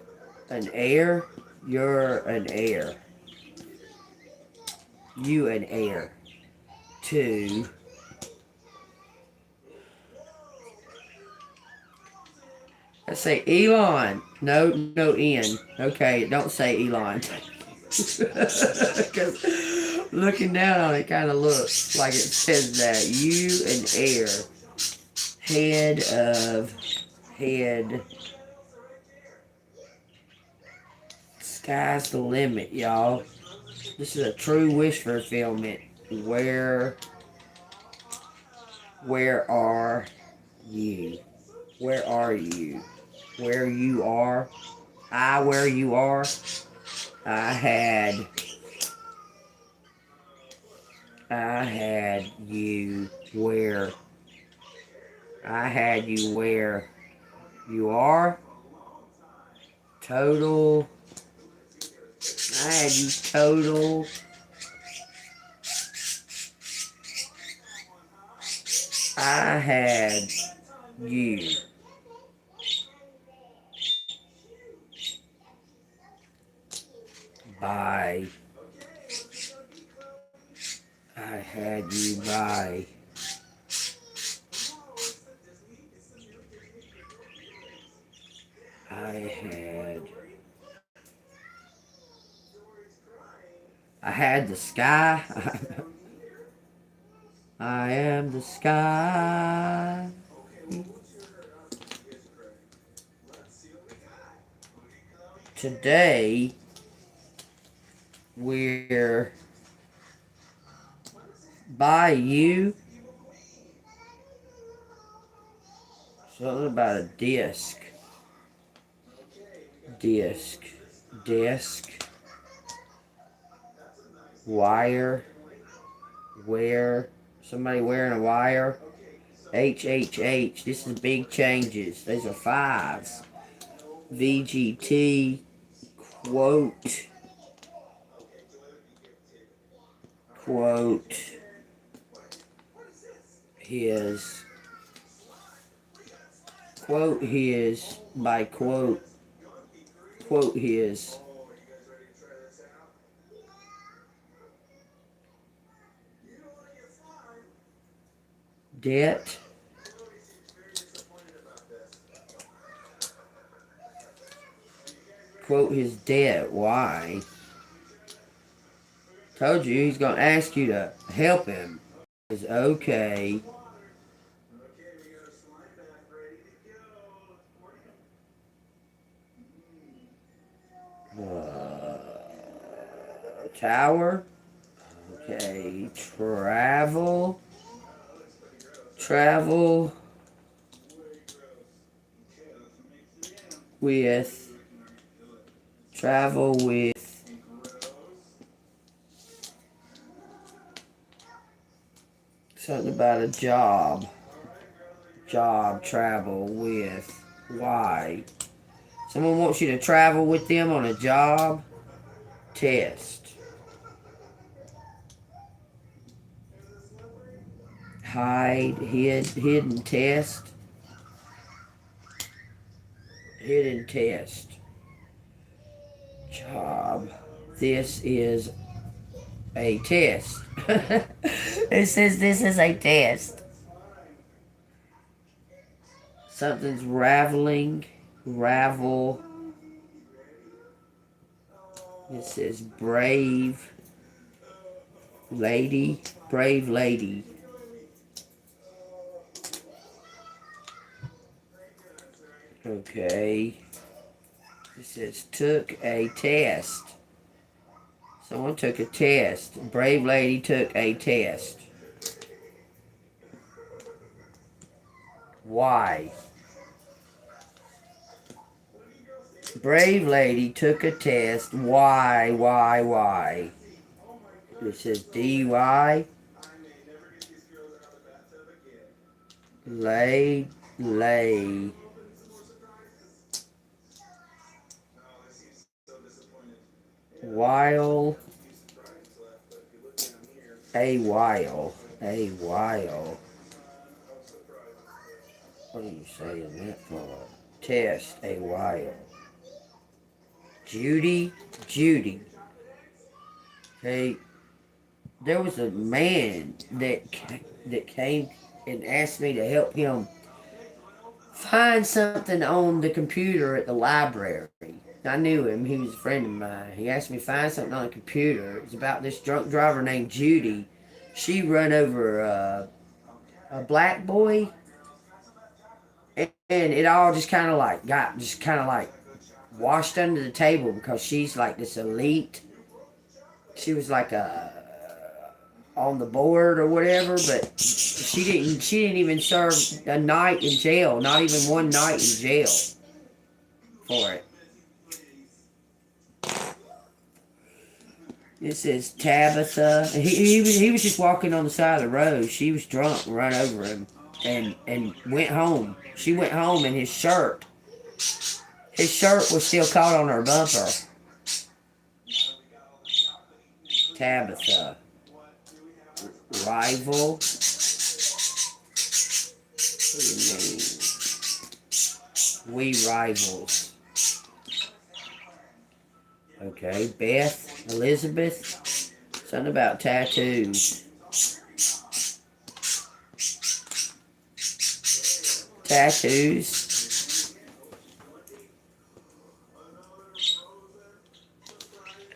an heir. You're an heir. You an heir to. Let's say Elon. No, no N. Okay, don't say Elon. Because looking down on it kind of looks like it says that. You an heir. Head. Sky's the limit, y'all. This is a true wish fulfillment. Where are you? Where are you? Where you are? Where you are? I had you where? I had you where you are? Total. I had you total. I had you. By. I had you by. I had the sky. I am the sky. Today, we're by you. Something about a disc. Disc. Wire. Where. Somebody wearing a wire. HHH. This is big changes. These are fives. VGT. Quote his by quote his debt. Quote his debt. Why? Told you he's gonna ask you to help him. It's okay. Tower. Okay. Travel with something about a job. Travel with. Why? Someone wants you to travel with them on a job. Test. Hidden test. Hidden test. Job. This is a test. It says this is a test. Something's raveling. Ravel. It says brave lady. Brave lady. Okay. It says took a test. Someone took a test. Brave lady took a test. Why? Brave lady took a test. Why? It says DUI. Lay. While. A while. What are you saying that for? Test a while. Judy. Hey, there was a man that came and asked me to help him find something on the computer at the library. I knew him. He was a friend of mine. He asked me to find something on the computer. It was about this drunk driver named Judy. She run over a black boy, and it all just kind of like got just kind of like washed under the table because she's like this elite. She was like a on the board or whatever, but she didn't even serve a night in jail, not even one night in jail for it. This is Tabitha. He was just walking on the side of the road. She was drunk and run over him and went home. She went home and his shirt was still caught on her bumper. Tabitha. Rival. We rivals. Okay, Beth, Elizabeth, something about tattoos. Tattoos.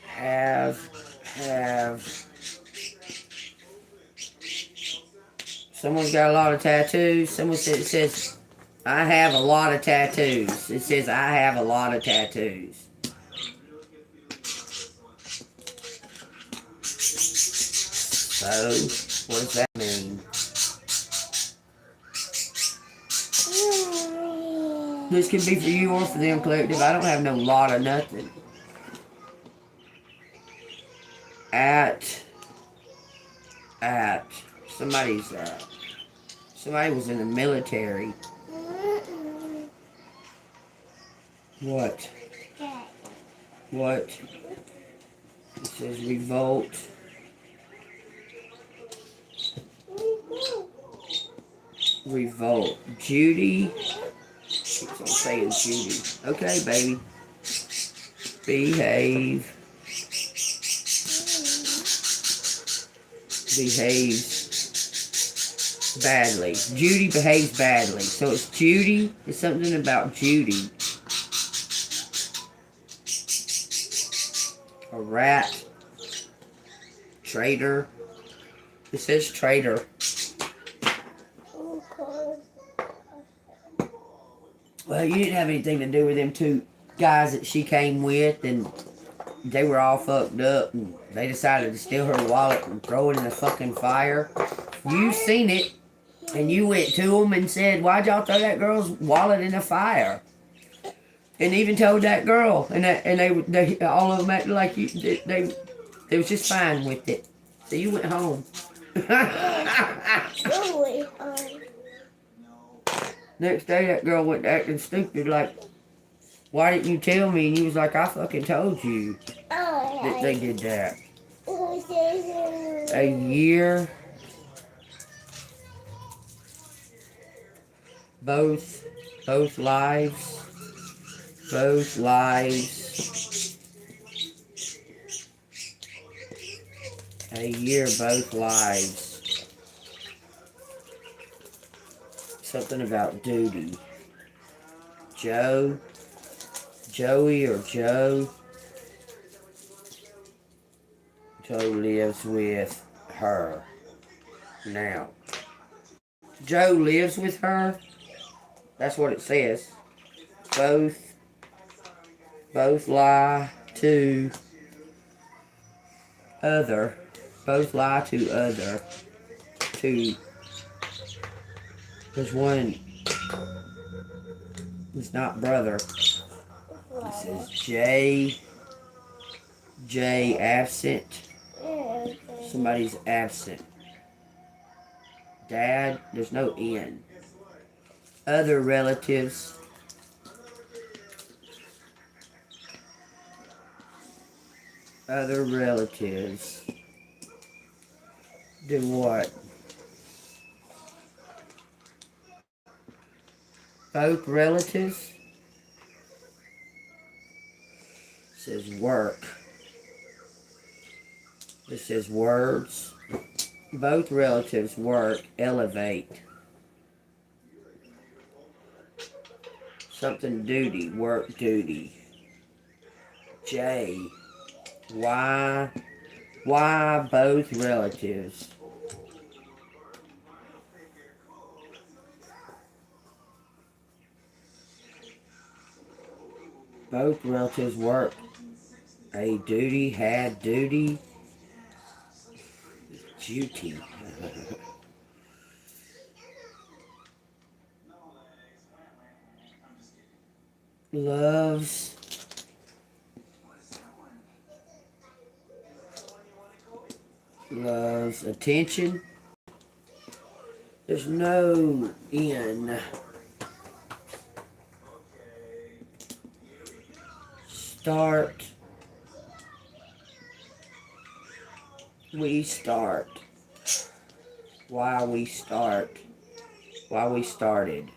Have. Someone's got a lot of tattoos. Someone says, I have a lot of tattoos. It says, I have a lot of tattoos. So, what does that mean? This could be for you or for them, collective. I don't have no lot of nothing. At somebody was in the military. What? It says revolt. Judy. Keeps on saying Judy. Okay, baby. Behaves badly. Judy behaves badly. So it's Judy. It's something about Judy. A rat. Traitor. It says traitor. Well, you didn't have anything to do with them two guys that she came with, and they were all fucked up, and they decided to steal her wallet and throw it in the fucking fire. You seen it, and you went to them and said, why'd y'all throw that girl's wallet in the fire? And even told that girl, and they all of them acted like they was just fine with it. So you went home. Next day, that girl went acting stupid, like, why didn't you tell me? And he was like, I fucking told you that they did that. A year. Both lives. A year, both lives. Something about duty. Joey or Joe. Joe lives with her now. Joe lives with her. That's what it says. Both lie to other. Both lie to other. Because one is not brother. This is J absent. Somebody's absent. Dad, there's no N. Other relatives. Do what? Both relatives. says work. This says words. Both relatives work, elevate. Something duty, work duty. J. Why both relatives? Both relatives work. A duty, had duty. Duty. Loves. Loves attention. There's no N. Start. We start. Why we start. Why we started.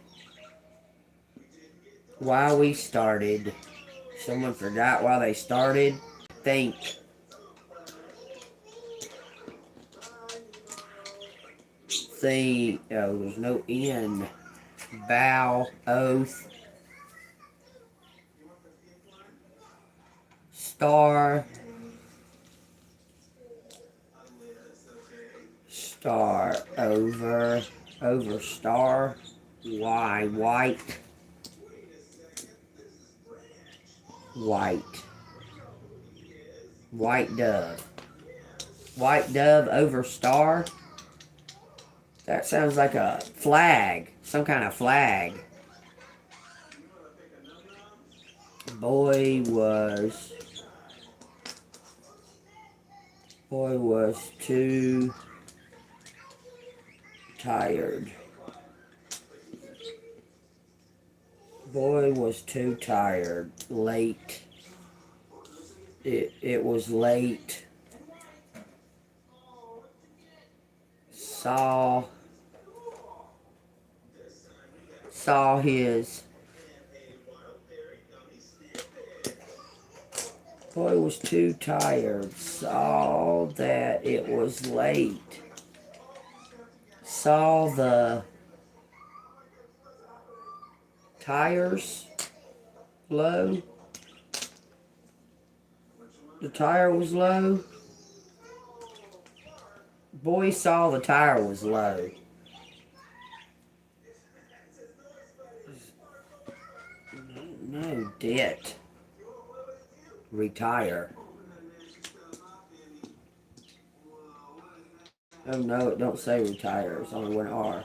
Why we started. Someone forgot why they started. Think. Think. Oh, there's no N. Vow. Oath. Star. Star. Over. Over star. Why. White. White. White dove. White dove over star. That sounds like a flag. Some kind of flag. Boy was too tired. Boy was too tired. Late. It was late. Saw his. Boy was too tired. Saw that it was late. Saw the tires low. The tire was low. Boy saw the tire was low. No, debt. Retire. Oh no, it don't say retire. It's only one R.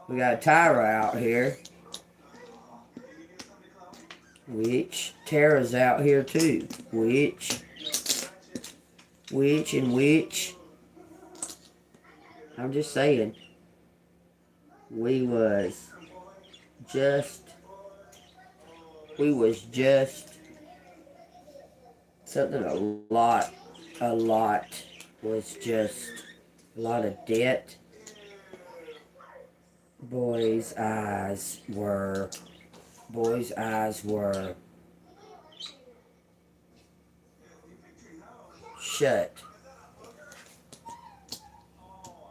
We got a tire out here. Which Tara's out here too. Which and which. I'm just saying. We was just something a lot was just a lot of debt. Boy's eyes were shut.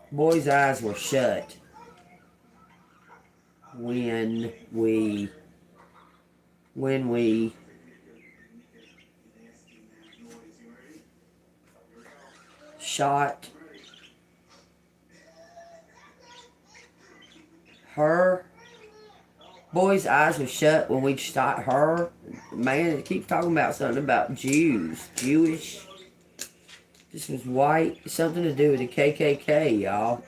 Boy's eyes were shut when we shot her. Boy's eyes were shut when we shot her. Man, it keeps talking about something about Jews. Jewish. This was white. Something to do with the KKK, y'all.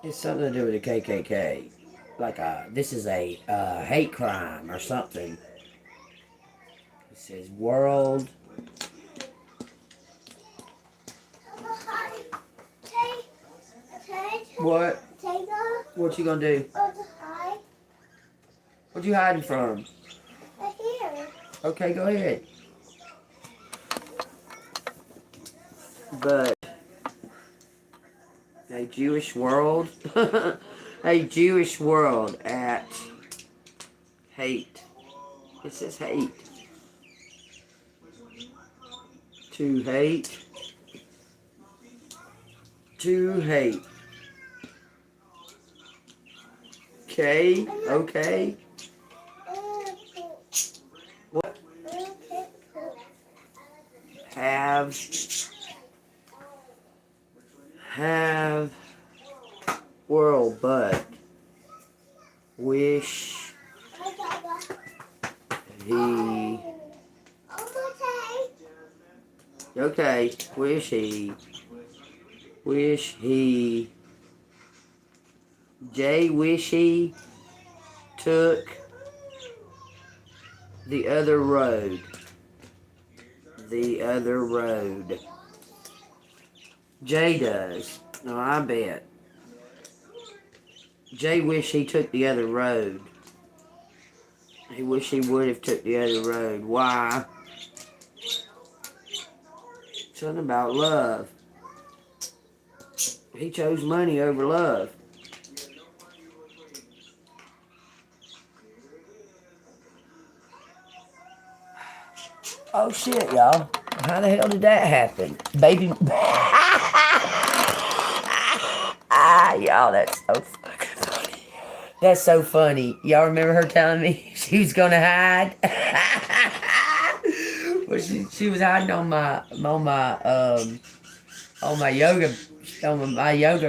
It's something to do with the KKK. Like, this is a hate crime or something. It says world. What? What you gonna do? What you hiding from? Here. Okay, go ahead. But a Jewish world, a Jewish world at hate. It says hate. To hate. To hate. Okay, okay. What? Have world, but wish he. Okay, wish he. Jay wish he took the other road. The other road. Jay does. No, I bet. Jay wish he took the other road. He wish he would have took the other road. Why? Something about love. He chose money over love. Oh shit, y'all. How the hell did that happen? Baby. Y'all, that's so fucking funny. That's so funny. Y'all remember her telling me she was gonna hide? Well, she was hiding on my yoga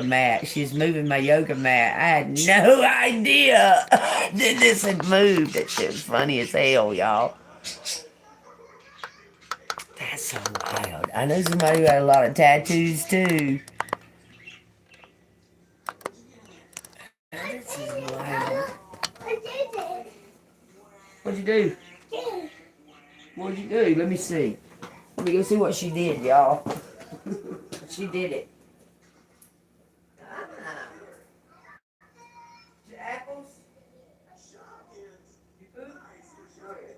mat. She was moving my yoga mat. I had no idea that this had moved. That shit was funny as hell, y'all. That's so wild. I know somebody who had a lot of tattoos too. This is wild. What'd you do? What'd you do? Let me see. Let me go see what she did, y'all. She did it. The apples? You food? Okay.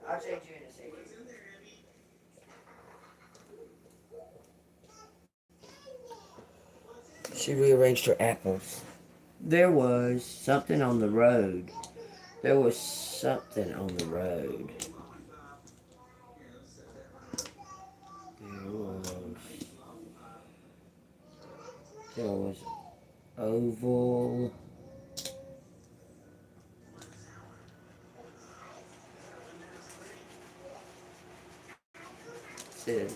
I'll change you in a second. She rearranged her apples. There was something on the road. There was something on the road. There was oval. It says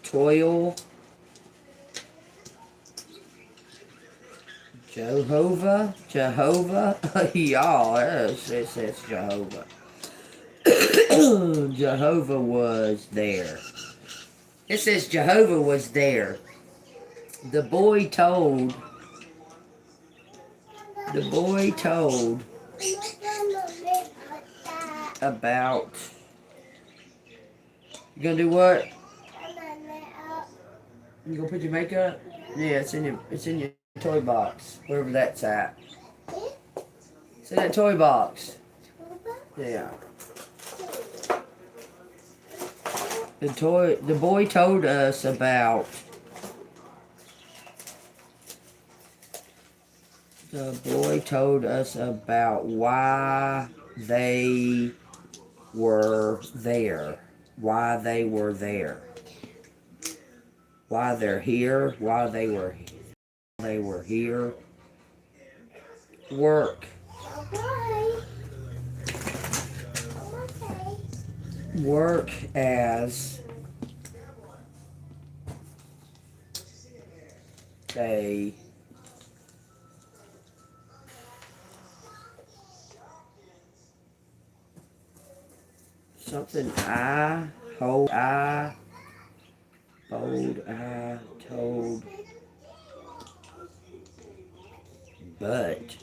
toil. Jehovah? Y'all, it says Jehovah. Jehovah was there. It says Jehovah was there. The boy told about. You gonna do what? You gonna put your makeup? Yeah, it's in your toy box, wherever that's at. It's in that toy box. Yeah. The boy told us about. The boy told us about why they were there. Why they were there. Why they're here. Why they were here. Work. Work as a something I told, but,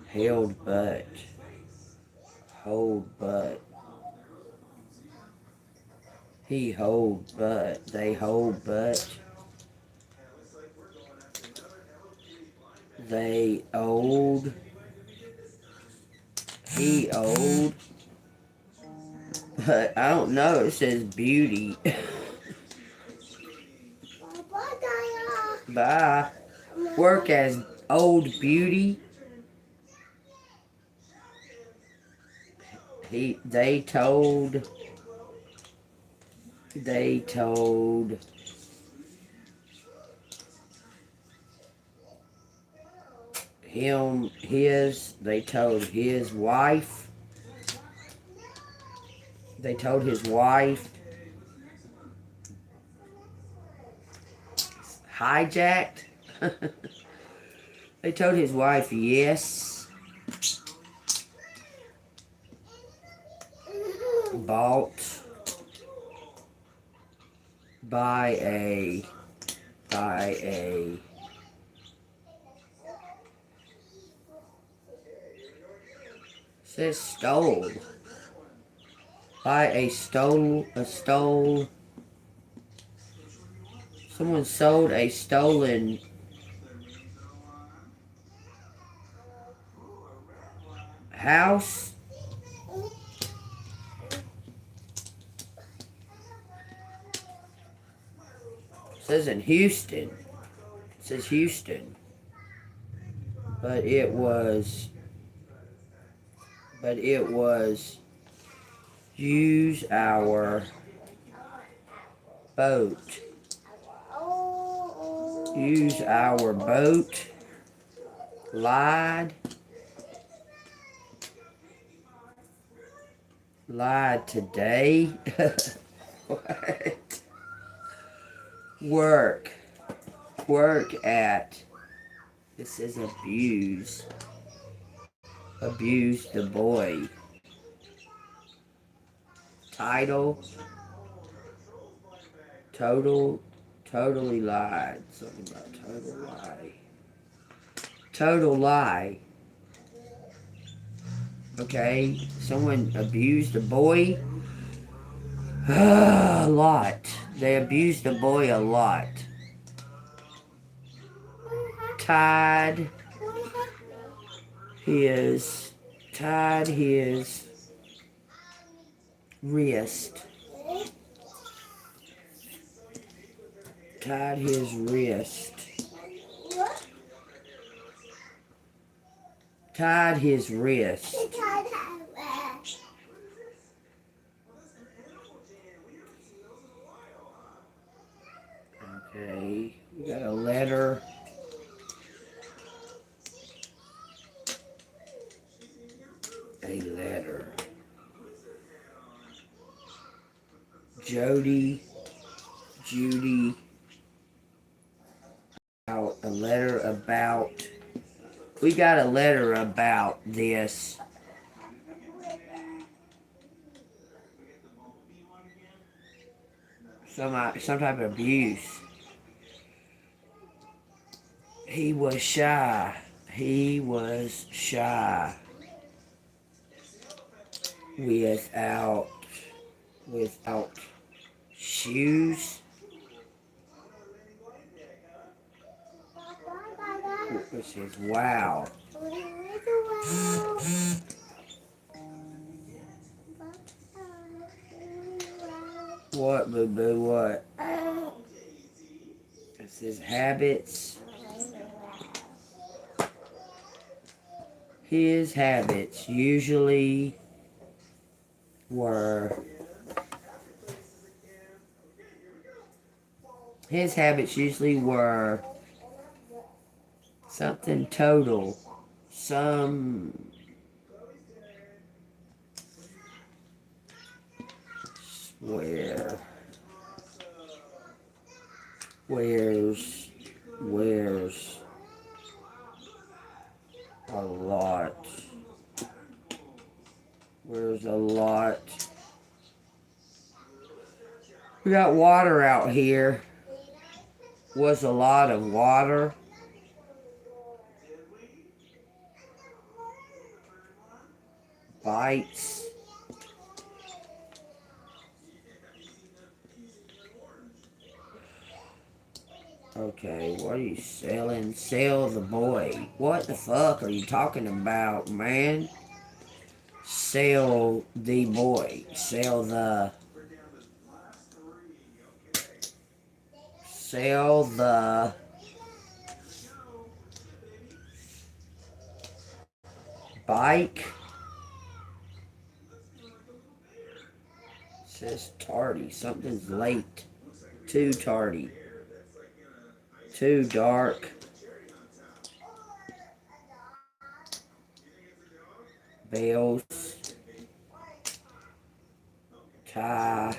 held but, hold but, he hold but, they hold but, they owed, he owed, but I don't know, it says beauty. Bye. Work as old beauty. They told they told his wife, hijacked. They told his wife yes, bought by a says stole by a stole someone sold a stolen house. It says in Houston. It says Houston. But it was use our boat. Use our boat. Lied today. What? Work at. This is abuse the boy. Title, totally lied. Something about total lie. Okay, someone abused the boy. A lot. They abused the boy a lot. Tied his wrist. Tied his wrist. Tied his wrist. Okay, we got a letter. Judy, a letter about. We got a letter about this. Some type of abuse. He was shy. Without shoes. This is wow. What, boo-boo, what? It says habits. His habits usually were something total. Wears a lot. We got water out here. Was a lot of water. Bites. Okay, what are you selling? Sell the boy. What the fuck are you talking about, man? Sell the boy. Sell the bike. says tardy. Something's late. Too tardy. Too dark. Bells. Tie.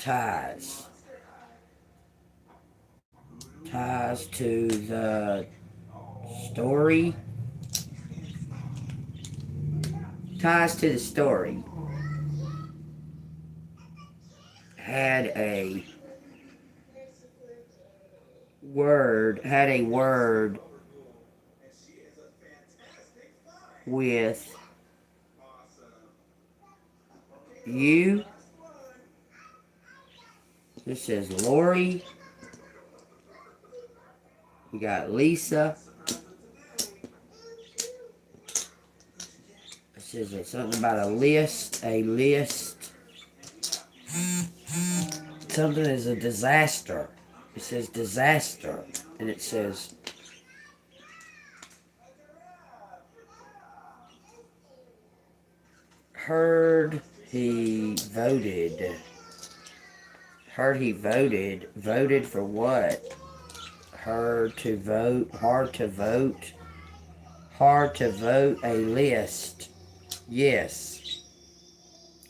Ties. Ties to the story. Ties to the story. Had a word with you. This says Lori. We got Lisa. It says something about a list. A list. Something is a disaster. It says disaster. And it says heard he voted. Heard he voted. Voted for what? Heard to vote. Hard to vote. Hard to vote. A list. Yes.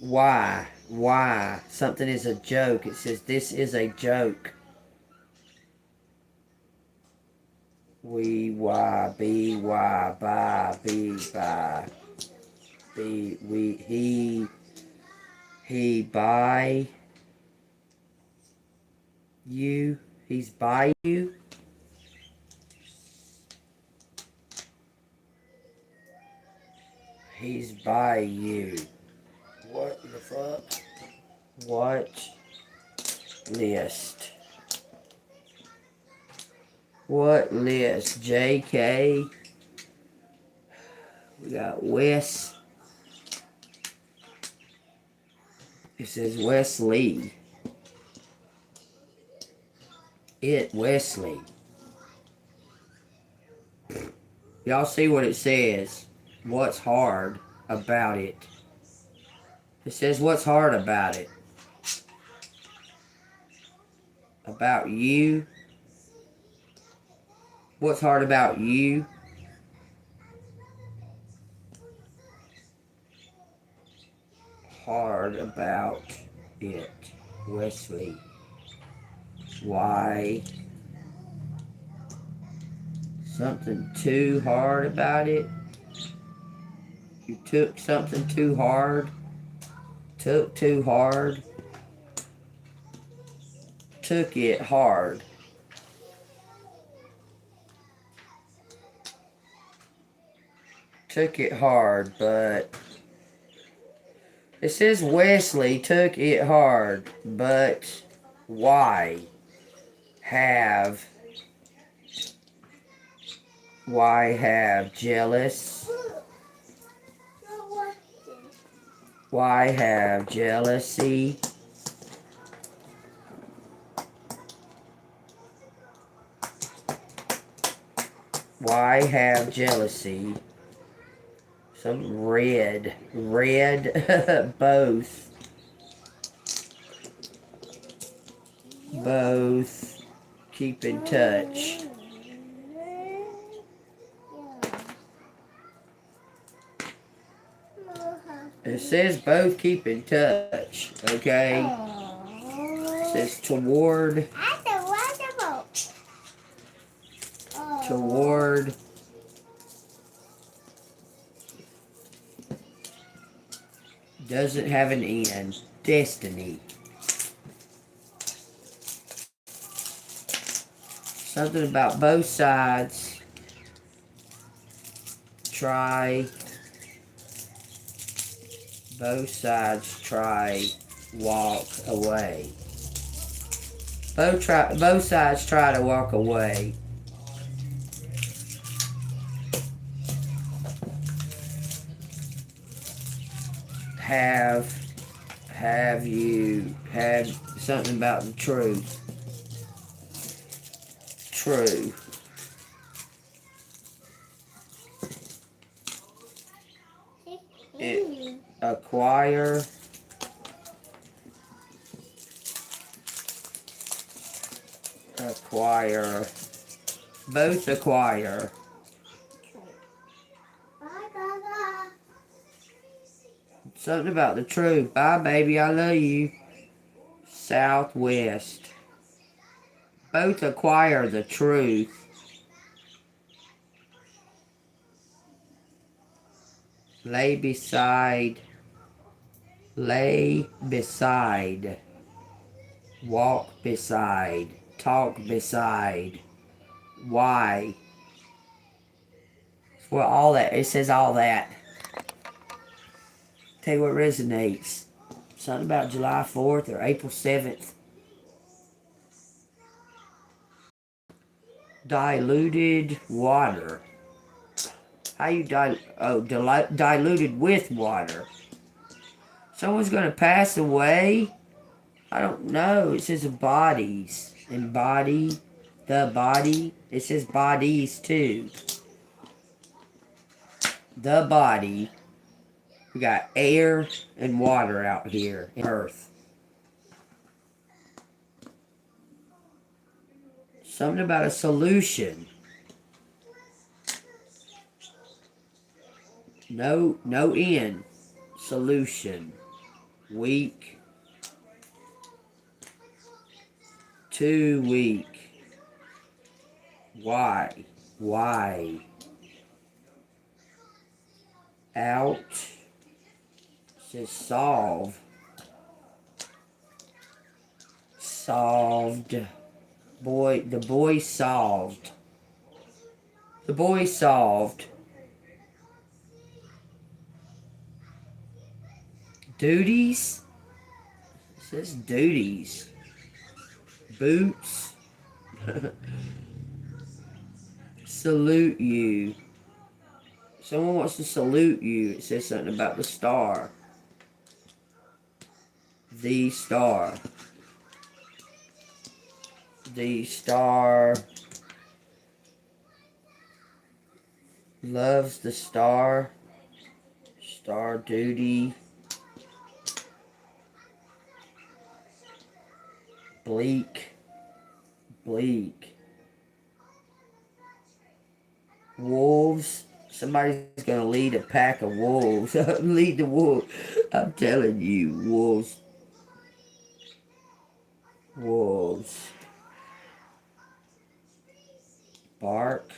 Why? Why? Something is a joke. It says this is a joke. We, why, be, why, by, be, by. Be, we, he, by you. He's by you. He's by you. What the fuck? What list? What list? JK. We got Wes. It says Wesley. Wesley. Y'all see what it says? What's hard about it? It says what's hard about it? About you? What's hard about you? Hard about it. Wesley. Why? Something too hard about it? You took something too hard? Took too hard? Took it hard. Took it hard, but it says Wesley took it hard, but why have jealous? Why have jealousy? Why have jealousy? Some red, both keep in touch. It says both keep in touch, okay? It says toward, doesn't have an end, destiny. Something about both sides try walk away. Both sides try to walk away. Have you had something about the truth? True. Acquire acquire. Both acquire. Bye, Baba. Something about the truth. Bye, baby. I love you. Southwest. Both acquire the truth. Lay beside. Lay beside. Walk beside. Talk beside. Why? Well, all that. It says all that. Tell you what resonates. Something about July 4th or April 7th. Diluted water. How you diluted with water. Someone's gonna pass away. I don't know. It says bodies. And body. The body. It says bodies too. The body. We got air and water out here in Earth. Something about a solution. No end. Solution. Weak. Too weak. Why? Out. Says solve. Solved. Boy, the boy solved. The boy solved. Duties? It says duties. Boots. Salute you. Someone wants to salute you. It says something about the star. The star. The star loves the star. Star duty. Bleak. Wolves. Somebody's gonna lead a pack of wolves. Lead the wolves. I'm telling you, wolves. Bark.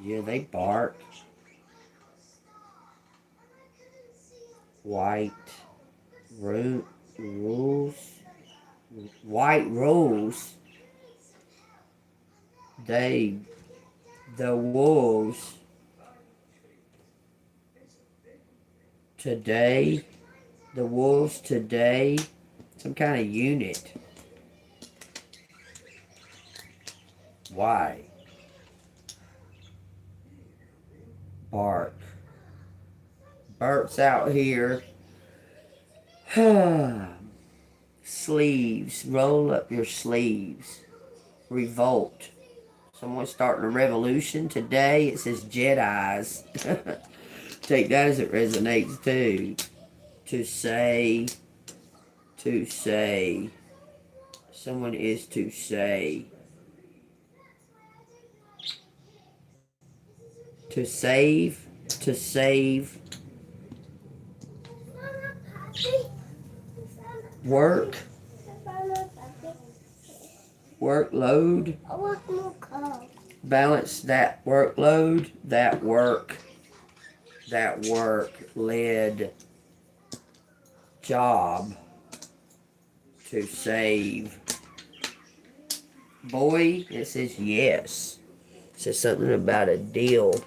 Yeah, they bark. White rules. White rose. The wolves today, some kind of unit. Why? Bark. Bert's out here. Sleeves. Roll up your sleeves. Revolt. Someone's starting a revolution today. It says Jedis. Take that as it resonates too. To say. Someone is to say. To save. Work. Workload. Balance that workload. That work led job to save. Boy, it says yes. It says something about a deal.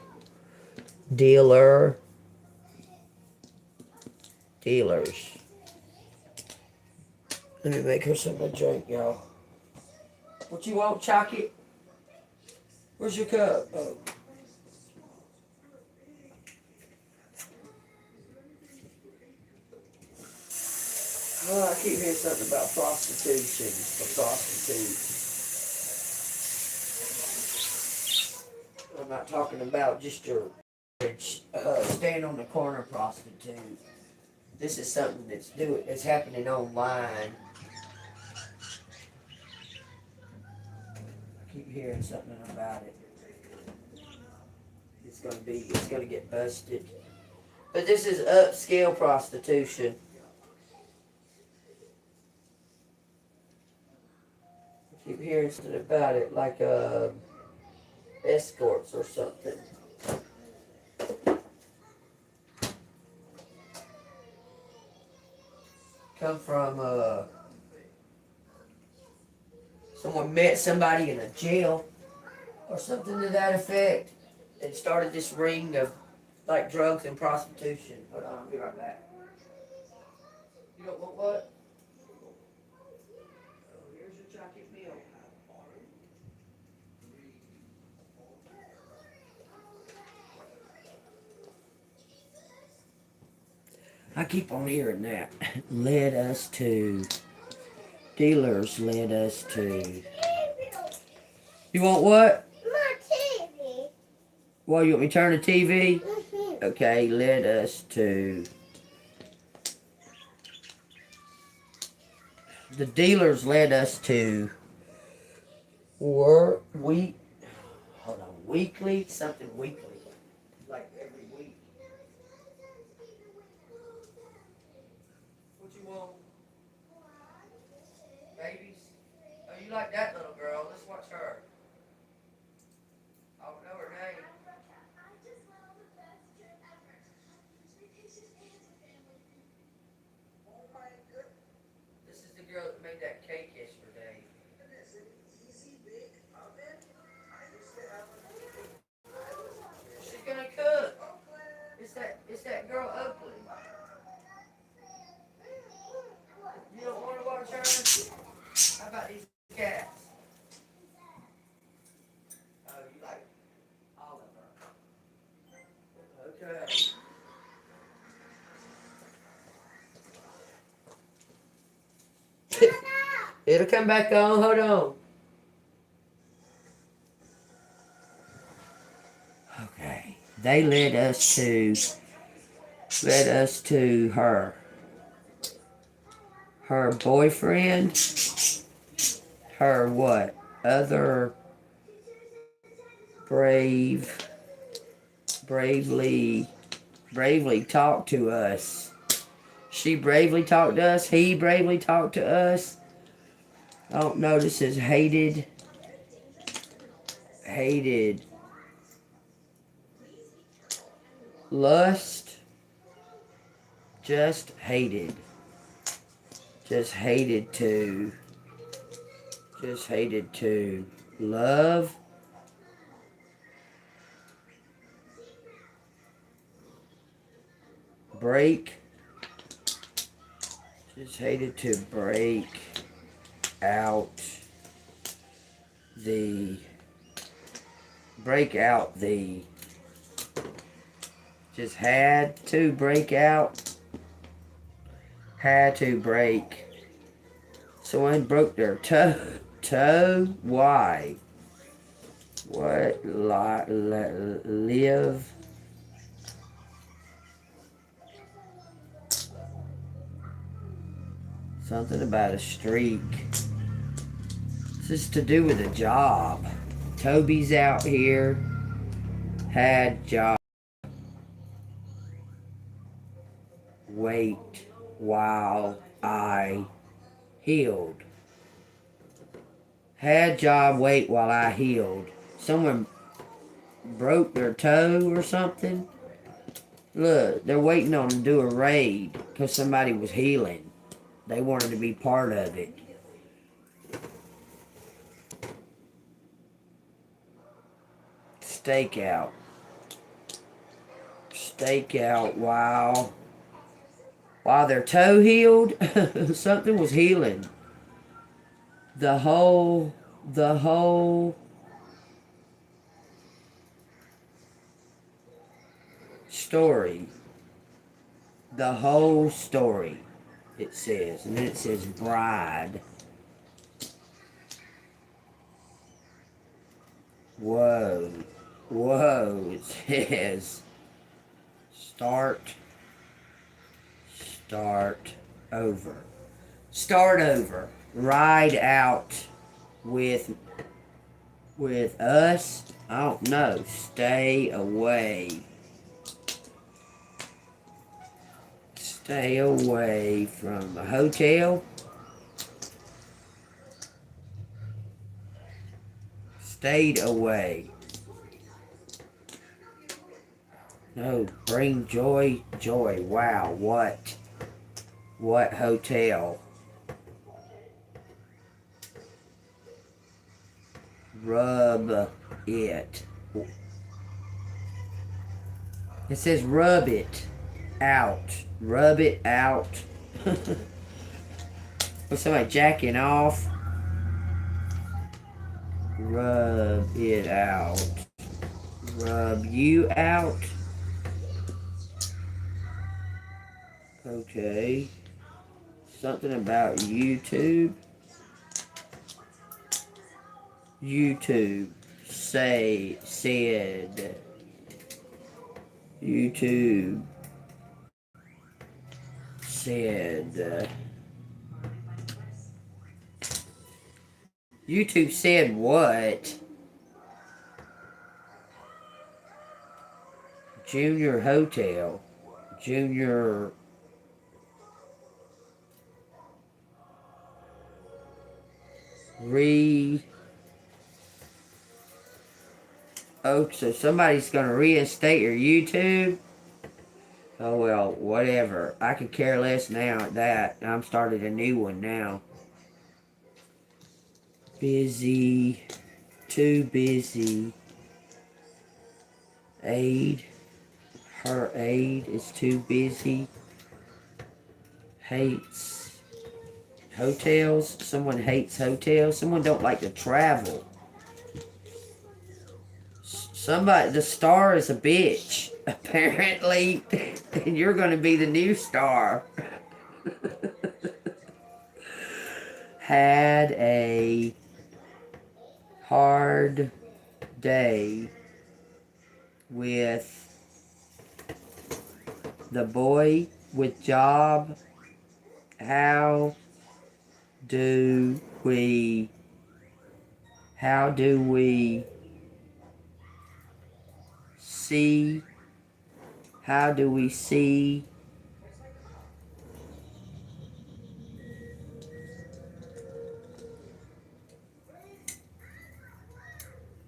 Dealers. Let me make her something to drink, y'all. What you want, Chalky? Where's your cup? Oh. Well, I keep hearing something about prostitution for prostitutes. I'm not talking about just your stand on the corner prostitute. This is something that's happening online. Keep hearing something about it. It's gonna get busted. But this is upscale prostitution. I keep hearing something about it, like escorts or something. Come from someone met somebody in a jail or something to that effect and started this ring of like drugs and prostitution. Hold on, I'll be right back. You don't want what? Oh, here's your chocolate milk. I keep on hearing that. Led us to. Dealers led us to. You want what? My TV. Well, you want me to turn the TV? Okay, led us to. The dealers led us to. Hold on, weekly? Something weekly. Like every week. What you want? Babies? Oh, you like that little girl? Let's watch her. I don't know her name. This is the girl that made that cake yesterday. She's gonna cook. It's that girl Oakley. You don't want to watch her? How about these cats? Oh, you like Oliver. Okay. It'll come back on. Hold on. Okay. They led us to her boyfriend, her what? Other bravely talked to us. She bravely talked to us. He bravely talked to us. I don't know. This is hated. Lust. Just hated. Just hated to love. Break. Just hated to break out the just had to break. Someone broke their toe. Why? What? Live. Something about a streak. This is to do with a job. Toby's out here. Had job. Wait while I healed. Had job, wait while I healed. Someone broke their toe or something. Look, they're waiting on to do a raid because somebody was healing. They wanted to be part of it. Stakeout while their toe healed. Something was healing. The whole story. The whole story, it says. And then it says bride. Whoa, it says start over. Start over. Ride out with with us. I don't know. Stay away. Stay away from the hotel. Stayed away. No, bring joy, joy. Wow, what? What hotel? Rub it. It says rub it out. Rub it out. Was somebody jacking off? Rub it out. Rub you out. Okay. Something about YouTube. YouTube said. YouTube said. YouTube said what? Junior Hotel. Junior. Oh, so somebody's gonna reinstate your YouTube? Oh well, whatever. I could care less now at that. I'm starting a new one now. Busy. Too busy. Aid. Her aid is too busy. Hates hotels. Someone hates hotels. Someone don't like to travel. Somebody, the star is a bitch, apparently, and you're going to be the new star. Had a hard day with the boy with job. How do we see, how do we see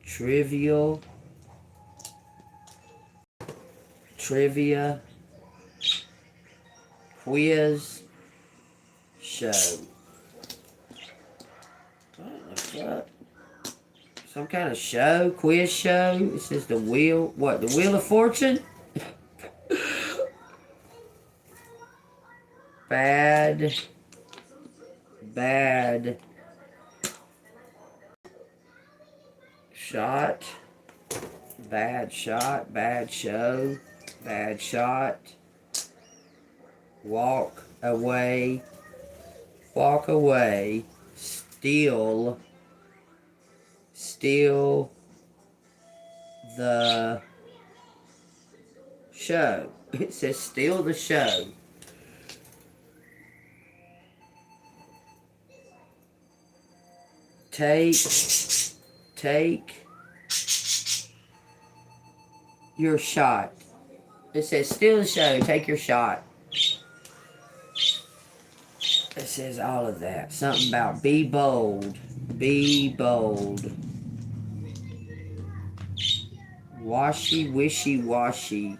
trivia quiz show? What the fuck? Some kind of show? Quiz show? It says the wheel. What? The Wheel of Fortune? Bad shot. Bad shot. Bad show. Bad shot. Walk away. Walk away. Steal the show. It says steal the show. Take your shot. It says steal the show, take your shot. It says all of that. Something about be bold. Be bold. Washy, wishy, washy.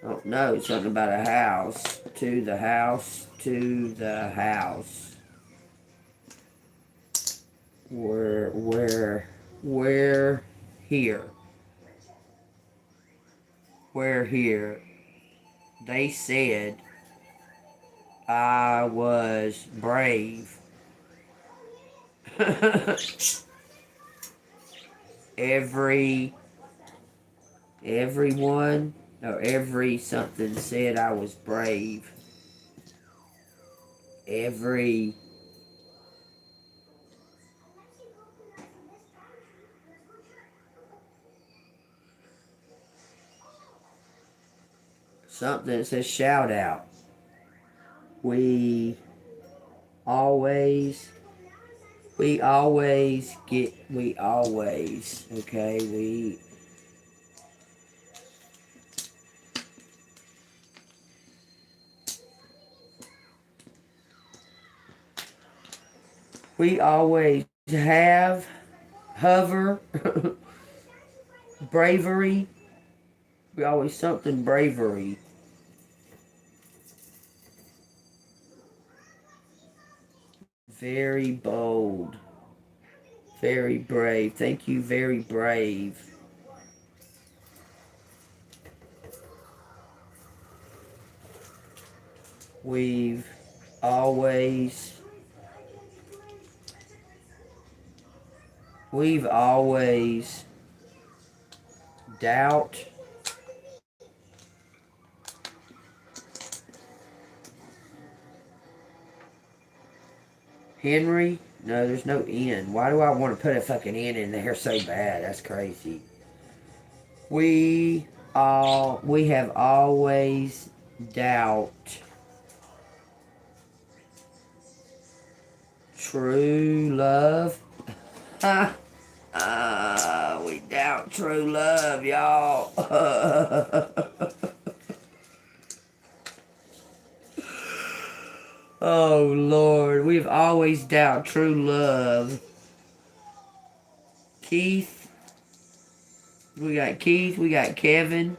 Oh no, something about a house. To the house. To the house. Where here. Where here. They said I was brave. Everyone or every something said I was brave. Every something that says shout out. We always We always okay, we always have, hover, bravery. We always something bravery. Very bold. Very brave. Thank you, very brave. We've always doubt. Henry? No, there's no N. Why do I want to put a fucking N in there so bad? That's crazy. We have always doubt true love. We doubt true love, y'all. Oh Lord, we've always doubt true love. Keith, we got Kevin.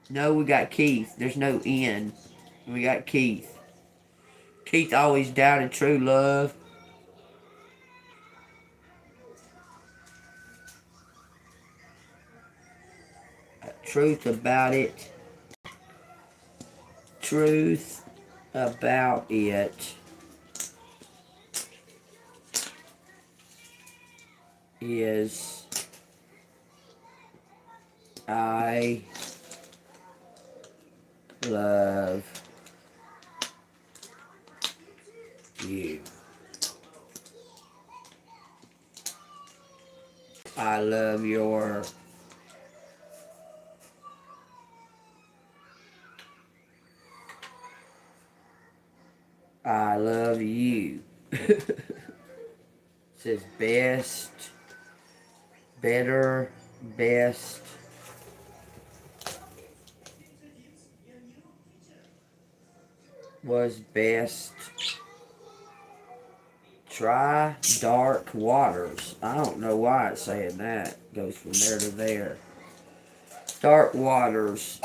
No, we got Keith. There's no N. We got Keith. Keith always doubted true love. Truth about it. Truth about it is I love you. I love your I love you. It says best, better, best. Was best. Try dark waters. I don't know why it's saying that. Goes from there to there. Dark waters.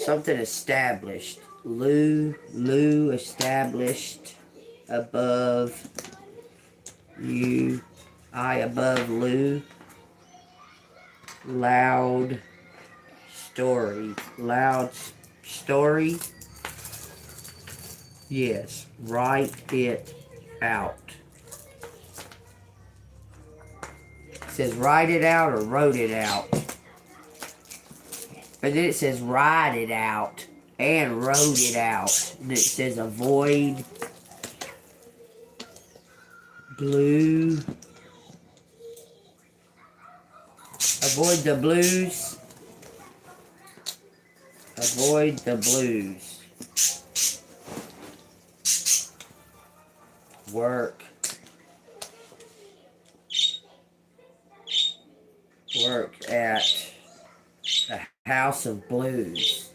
Something established. Lou established above you. I above Lou. Loud story. Loud story. Yes. Write it out. It says write it out or wrote it out. But then it says write it out and wrote it out. And it says avoid blue. Avoid the blues. Avoid the blues. Work at the House of Blues.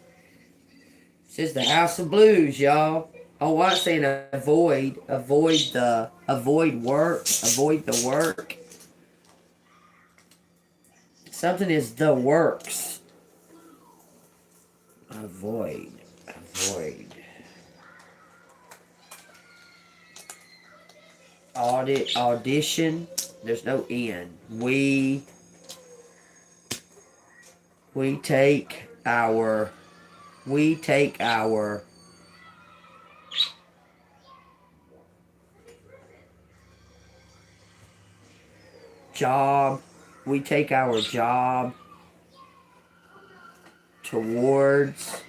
It says the House of Blues, y'all. Oh, why it's saying avoid the work. Something is the works. Avoid. Audition. There's no N. We take our job. We take our job towards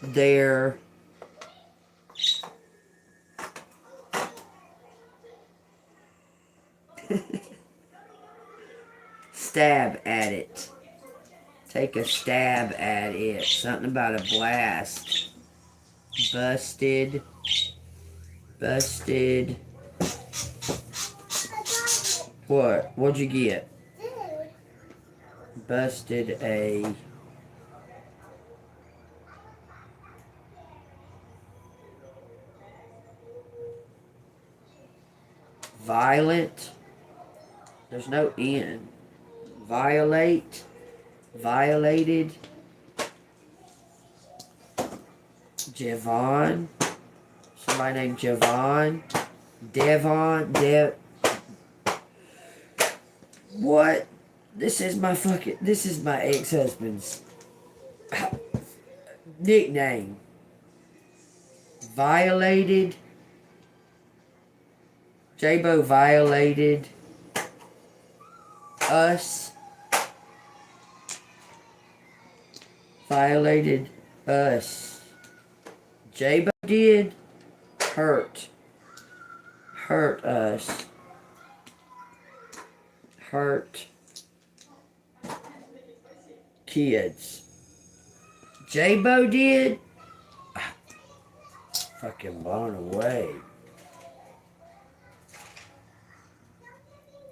their stab at it. Take a stab at it. Something about a blast. Busted. Busted. What? What'd you get? Busted a violent. There's no N. Violate. Violated. Javon. Somebody named Javon. Devon. What? This is my ex-husband's nickname. Violated. J-Bo violated us. Violated us. J-Bo did hurt us. Hurt kids. J-Bo did. Fucking blown away.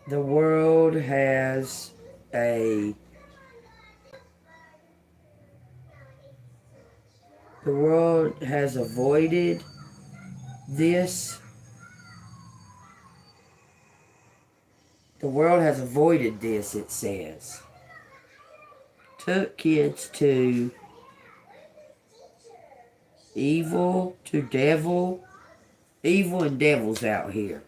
The world has a avoided this. The world has avoided this, it says. Took kids to evil, to devil. Evil and devil's out here.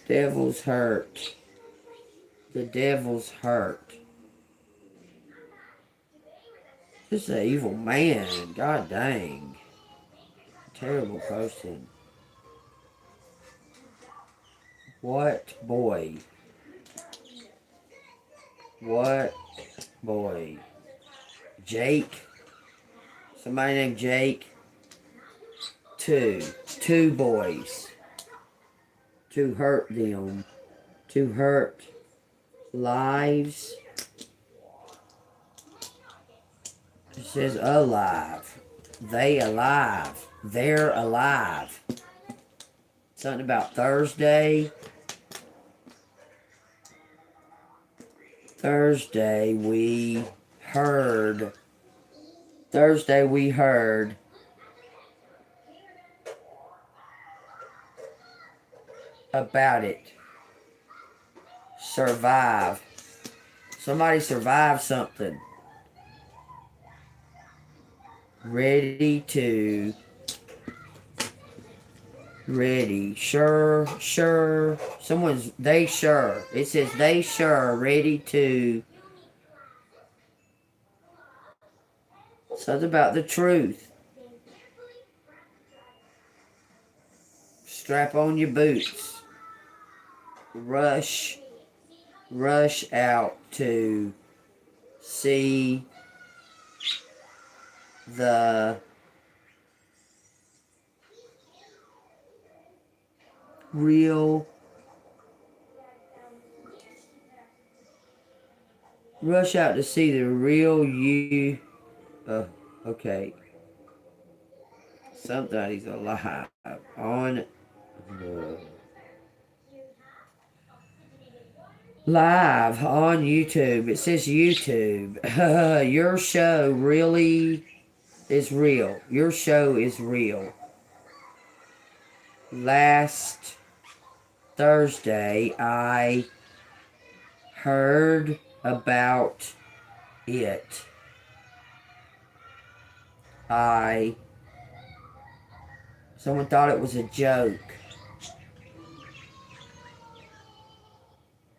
Devil's hurt. The devil's hurt. This is an evil man. God dang. Terrible person. What boy? What boy? Jake? Somebody named Jake? Two boys. To hurt them. To hurt lives. It says alive. They alive. They're alive. Something about Thursday. Thursday we heard about it. Survive. Somebody survived something. Ready. Sure. It says they sure ready to. Something about the truth. Strap on your boots. Rush out to see the real. Rush out to see the real you. Okay. Somebody's alive on live on YouTube. It says YouTube. Your show really is real. Your show is real. Last Thursday, I heard about it. Someone thought it was a joke.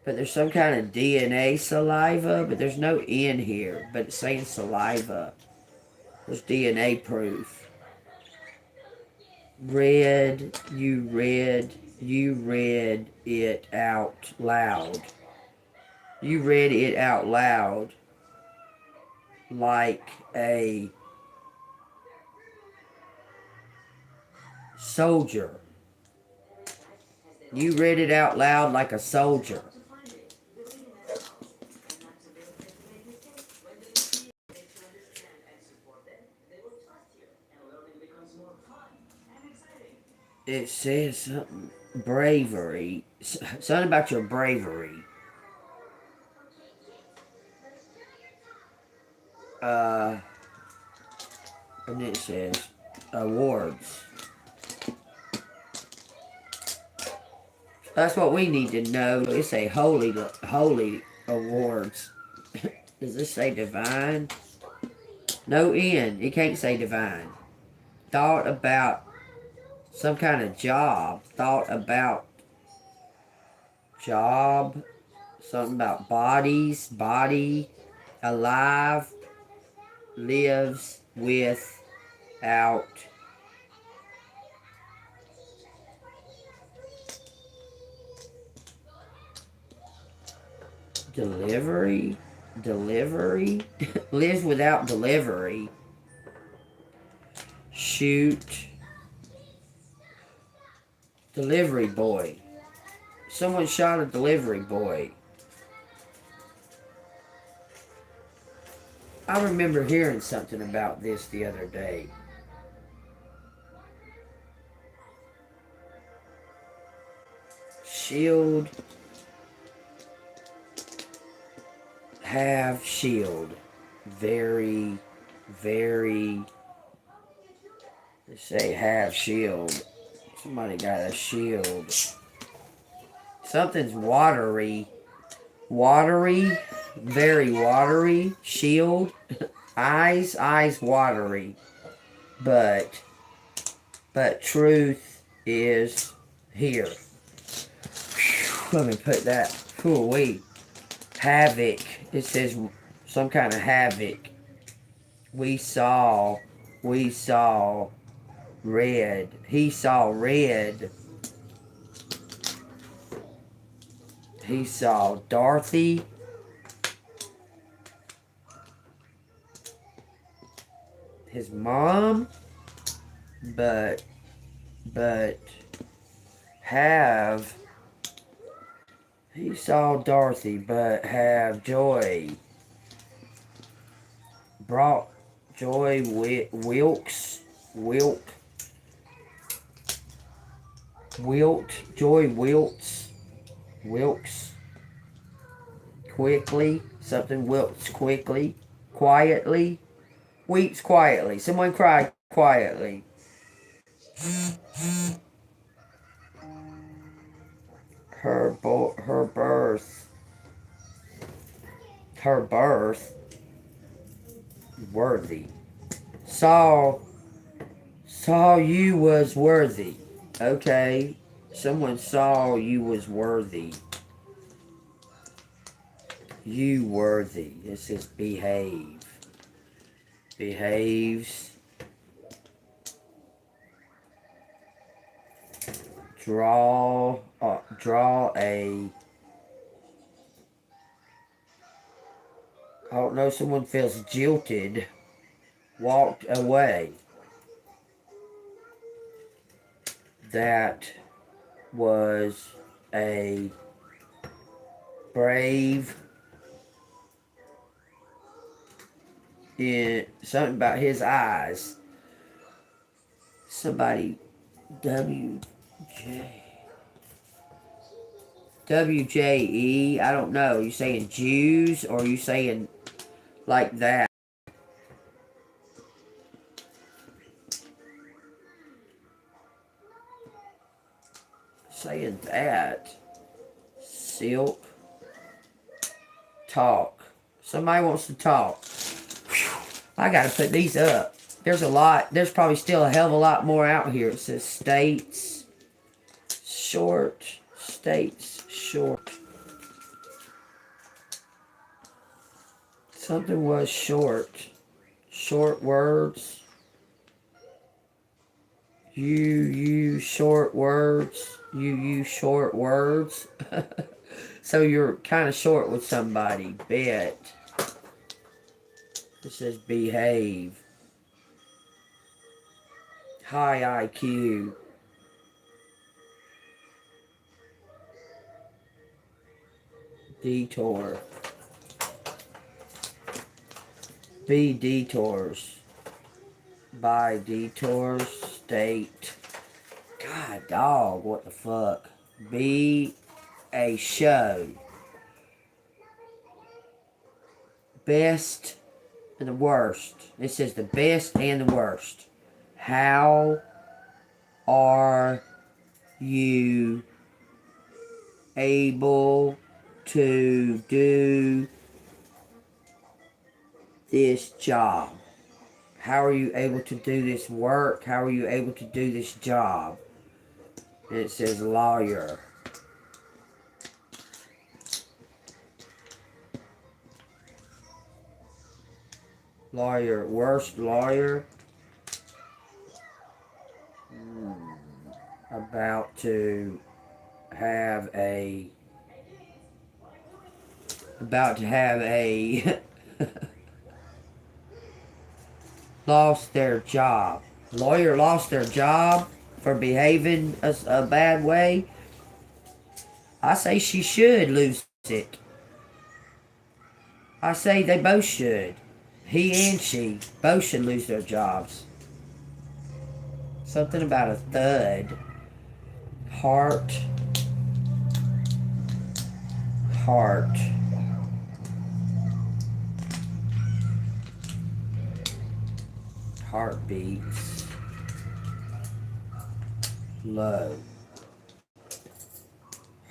But there's some kind of DNA saliva, but there's no N here. But it's saying saliva. There's DNA proof. You read it out loud. You read it out loud like a soldier. You read it out loud like a soldier. it says something. Bravery. Something about your bravery. And it says awards. That's what we need to know. It say holy awards. Does this say divine? No N. It can't say divine. Thought about some kind of job. Thought about job. Something about bodies. Body. Alive. Lives without. Delivery. Lives without delivery. Shoot. Delivery boy. Someone shot a delivery boy. I remember hearing something about this the other day. Shield. Have shield. Very. They say have shield. Somebody got a shield. Something's watery. Watery. Very watery. Shield. Eyes watery. But truth is here. Whew, let me put that. Whew-wee. Havoc. It says some kind of havoc. We saw red. He saw red. He saw Dorothy. His mom. But have. He saw Dorothy, but have joy. Brought joy Wilkes. Joy Wilkes. Quickly. Something wilts quickly. Quietly. Weeps quietly. Someone cried quietly. Her birth. Worthy. Saw you was worthy. Okay. Someone saw you was worthy. You worthy. This is behave. Behaves. Draw a. I don't know, someone feels jilted. Walked away. That was a brave. Something about his eyes. Somebody. WJE. I don't know. You saying Jews or you saying like that? Saying that. Silk. Talk. Somebody wants to talk. Whew. I gotta put these up. There's a lot. There's probably still a hell of a lot more out here. It says states. Short. States. Short. Something was short. Short words. You use short words. You use short words. So you're kind of short with somebody. Bet. It says behave. High IQ. Detour. Be detours. By detours. State. God, dog, what the fuck? Be a show. Best and the worst. It says the best and the worst. How are you able to do this job? How are you able to do this work? How are you able to do this job? And it says lawyer. Lawyer. Worst lawyer. About to have a lost their job. Lawyer lost their job for behaving a bad way. I say she should lose it. I say they both should. He and she both should lose their jobs. Something about a thud. Heart. Heartbeats. Low.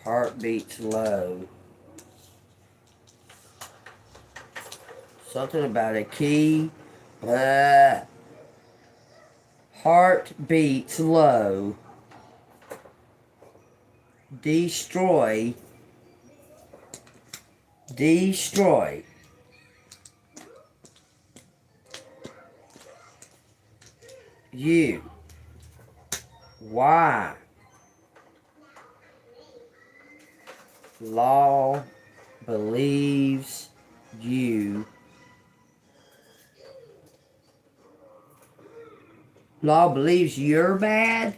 Heartbeats low. Something about a key. Heart beats low. Destroy. You. Why? Law believes you. Law believes you're bad?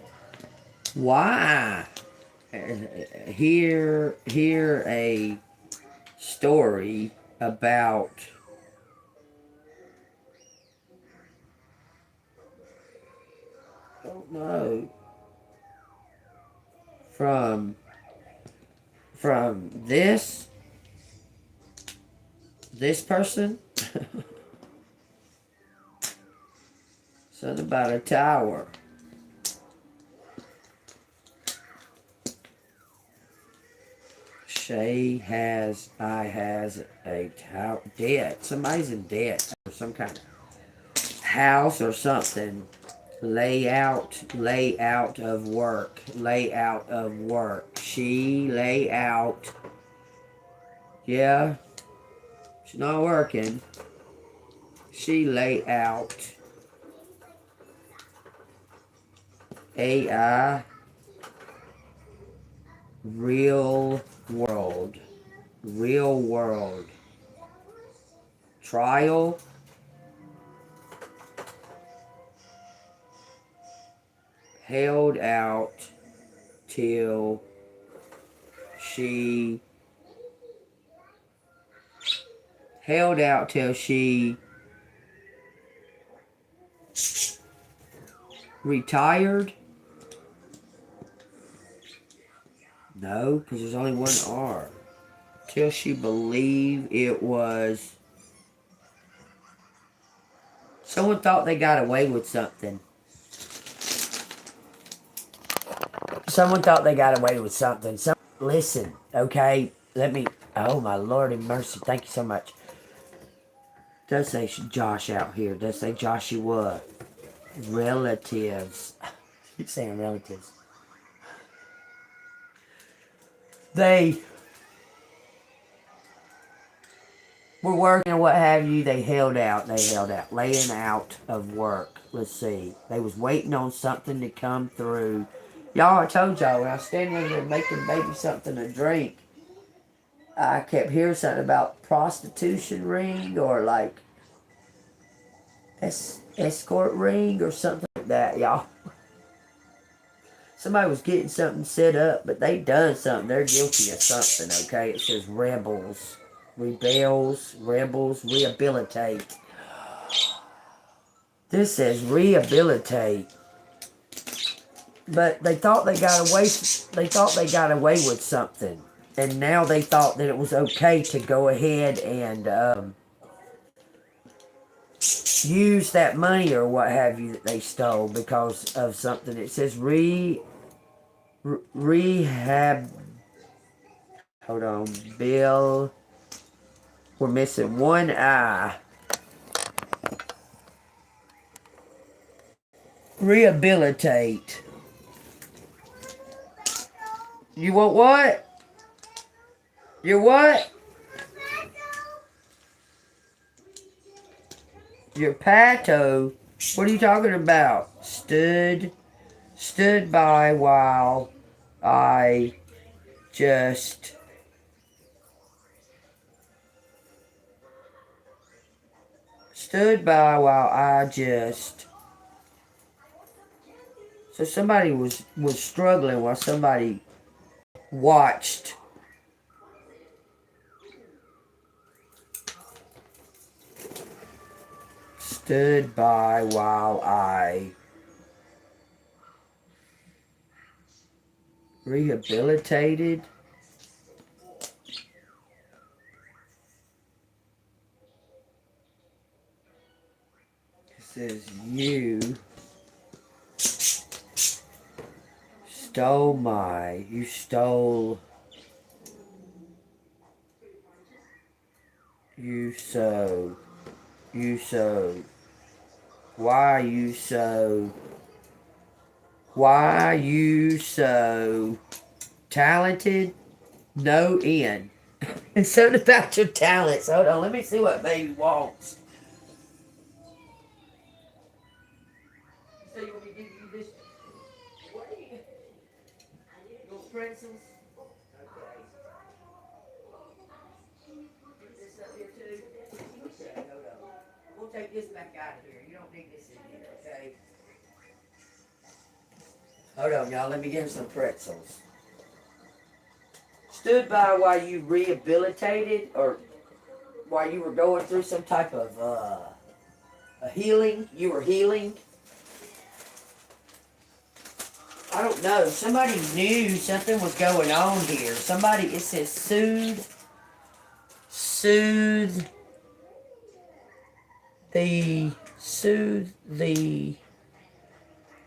Why? Hear a story about I don't know from this person. Something about a tower. I has a tower. Debt. Somebody's in debt or some kind of house or something. Layout of work. She lay out. Yeah. She's not working. She lay out. AI. Real world. Trial. Held out till she retired. No, because there's only one R. Till she believed it was. Someone thought they got away with something. Listen, okay? Let me. Oh, my Lord in mercy. Thank you so much. Does say Josh out here. Does say Joshua. Relatives. Keep saying relatives. They were working or what have you. They held out. Laying out of work. Let's see. They was waiting on something to come through. Y'all, I told y'all when I was standing there making baby something to drink, I kept hearing something about prostitution ring or like escort ring or something like that, y'all. Somebody was getting something set up, but they done something. They're guilty of something, okay? It says rebels, rehabilitate. This says rehabilitate. But they thought they got away. They thought they got away with something, and now they thought that it was okay to go ahead and use that money or what have you that they stole because of something. It says rehab. Hold on, Bill. We're missing one eye. Rehabilitate. You want what? Your what? Your pato? What are you talking about? Stood by while I just stood by while I just. So somebody was struggling while somebody watched. Stood by while I rehabilitated. It says you stole why you so talented? No end. It's something about your talents. Hold on, let me see what baby wants. So you want me to give you this? What do you want pretzels? Okay. Put this up here too. Okay, hold on. We'll take this back out of here. You don't need this in here, okay? Hold on, y'all. Let me get him some pretzels. Stood by while you rehabilitated or while you were going through some type of a healing. You were healing. I don't know. Somebody knew something was going on here. Somebody, it says soothe the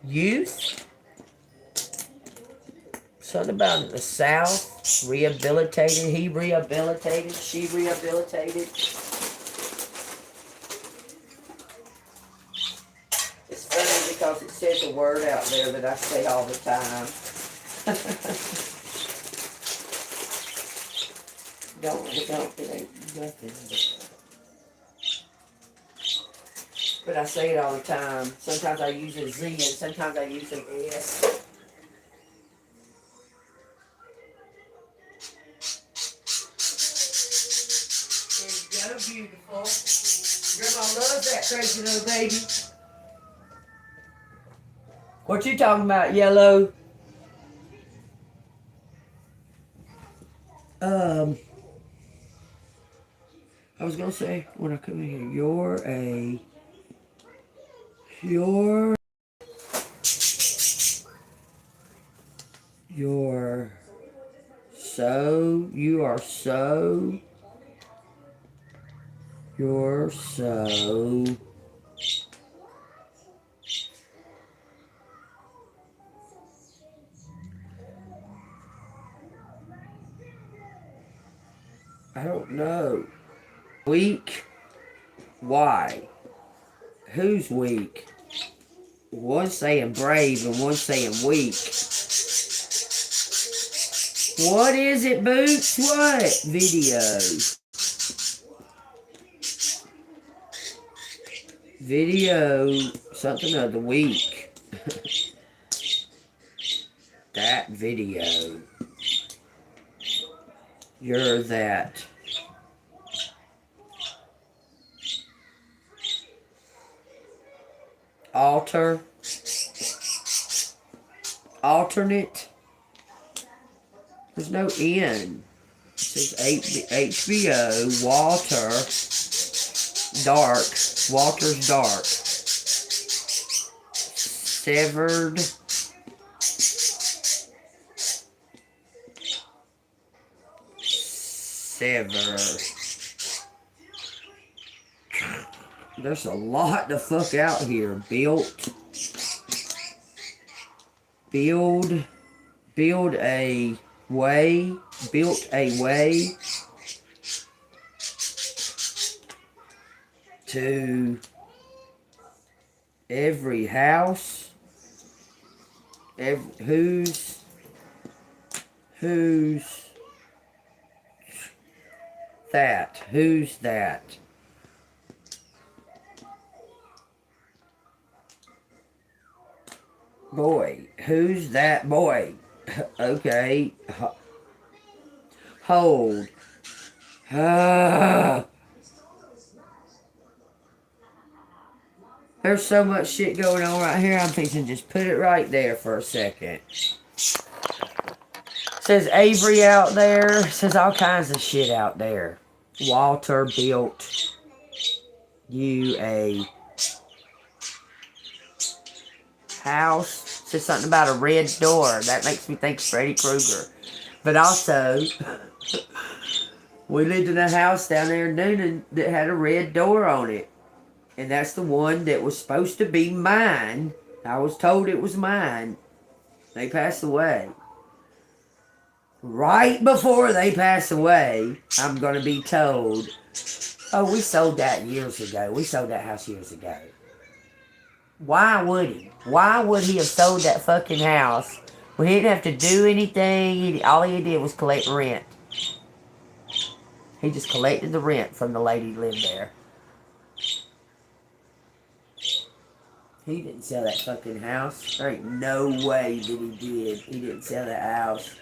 youth. Something about the South, rehabilitated, he rehabilitated, she rehabilitated. It's funny because it says a word out there that I say all the time. It ain't nothing. But I say it all the time. Sometimes I use a Z and sometimes I use an S. There you go, beautiful. Grandma loves that crazy little baby. What you talking about, Yellow? I was gonna say when I come in here, you are so I don't know. Weak? Why? Who's weak? One's saying brave and one's saying weak. What is it, Boots? What? Video. Something of the week. That video. You're that. Alternate. There's no N. It says HBO, Walter's Dark. Severed ever. There's a lot to fuck out here. Build a way. Built a way to every house. Who's that? Who's that? Boy, who's that boy? Okay. Hold. There's so much shit going on right here. I'm thinking just put it right there for a second. Says Avery out there. Says all kinds of shit out there. Walter built you a house. Says something about a red door. That makes me think Freddy Krueger. But also, we lived in a house down there in Noonan that had a red door on it. And that's the one that was supposed to be mine. I was told it was mine. They passed away. Right before they pass away, I'm going to be told, oh, we sold that years ago. We sold that house years ago. Why would he? Why would he have sold that fucking house when he didn't have to do anything? All he did was collect rent. He just collected the rent from the lady who lived there. He didn't sell that fucking house. There ain't no way that he did. He didn't sell that house.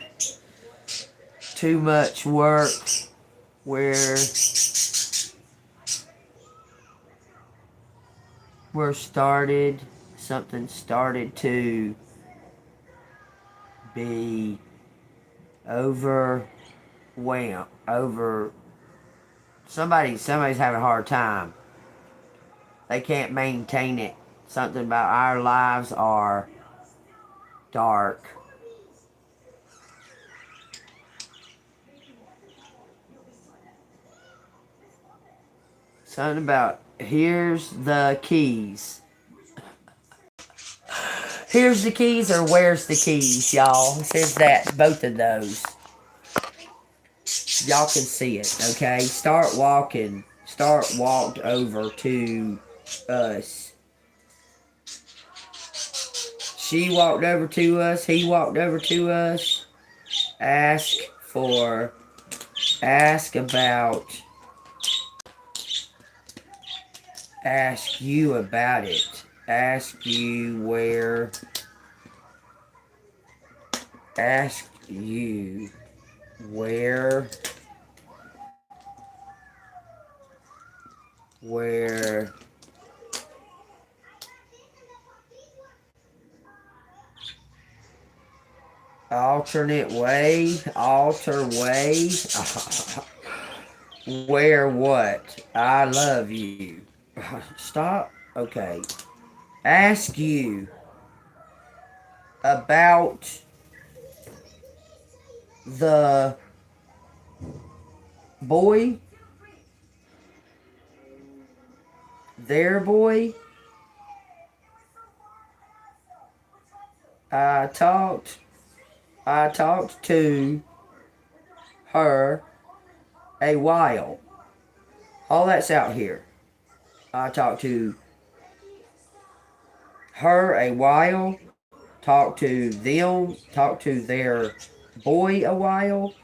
Too much work where something started to be somebody's having a hard time. They can't maintain it. Something about our lives are dark. Something about, here's the keys. Here's the keys or where's the keys, y'all? It says that, both of those. Y'all can see it, okay? Start walked over to us. She walked over to us. He walked over to us. Ask you about it. Ask you where alternate way, alter way. Where what? I love you. Stop. Okay. Ask you about the boy, their boy. I talked to her a while. All that's out here. I talked to her a while. Talked to them. Talked to their boy a while.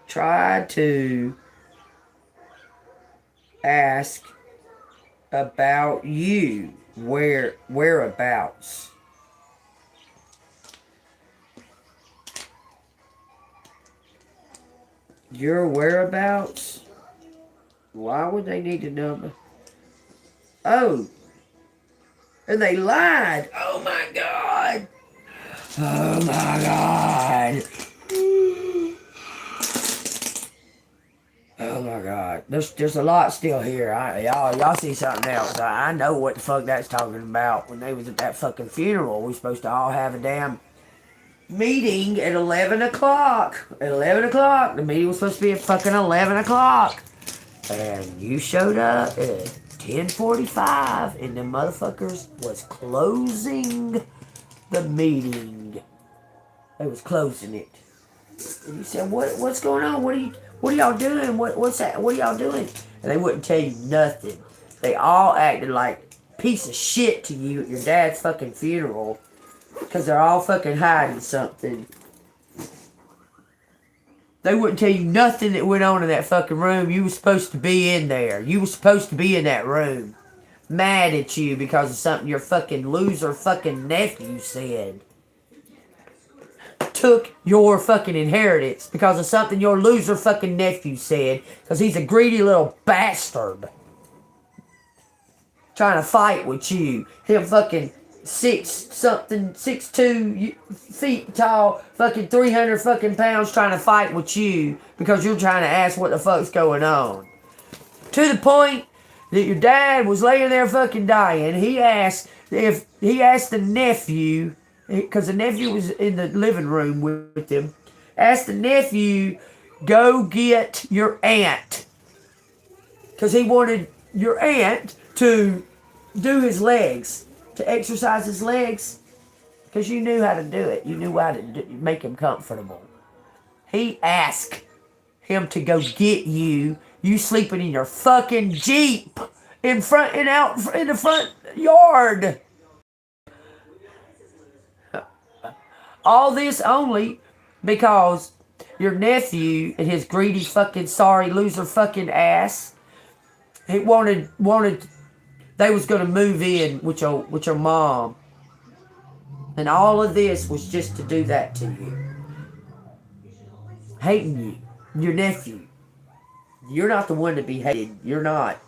Tried to ask about you. Whereabouts. Your whereabouts? Why would they need to know? Oh. And they lied. Oh my God. Oh my God. Oh my God. There's a lot still here. Y'all see something else. I know what the fuck that's talking about. When they was at that fucking funeral, we supposed to all have a damn meeting at 11 o'clock. At 11 o'clock. The meeting was supposed to be at fucking 11 o'clock. And you showed up at 10:45, and the motherfuckers was closing the meeting. They was closing it. And you said, what's going on? What are y'all doing? What's that? What are y'all doing? And they wouldn't tell you nothing. They all acted like piece of shit to you at your dad's fucking funeral. Because they're all fucking hiding something. They wouldn't tell you nothing that went on in that fucking room. You were supposed to be in there. You were supposed to be in that room. Mad at you because of something your fucking loser fucking nephew said. Took your fucking inheritance because of something your loser fucking nephew said. Because he's a greedy little bastard. Trying to fight with you. Him fucking 6'2" feet tall, fucking 300 fucking pounds trying to fight with you because you're trying to ask what the fuck's going on. To the point that your dad was laying there fucking dying. He asked the nephew, because the nephew was in the living room with him, asked the nephew, go get your aunt. Because he wanted your aunt to do his legs. To exercise his legs, because you knew how to do it. You knew how to make him comfortable. He asked him to go get you. You sleeping in your fucking Jeep in the front yard. All this only because your nephew and his greedy fucking sorry loser fucking ass, he wanted. They was gonna move in with your mom. And all of this was just to do that to you. Hating you. Your nephew. You're not the one to be hated. You're not.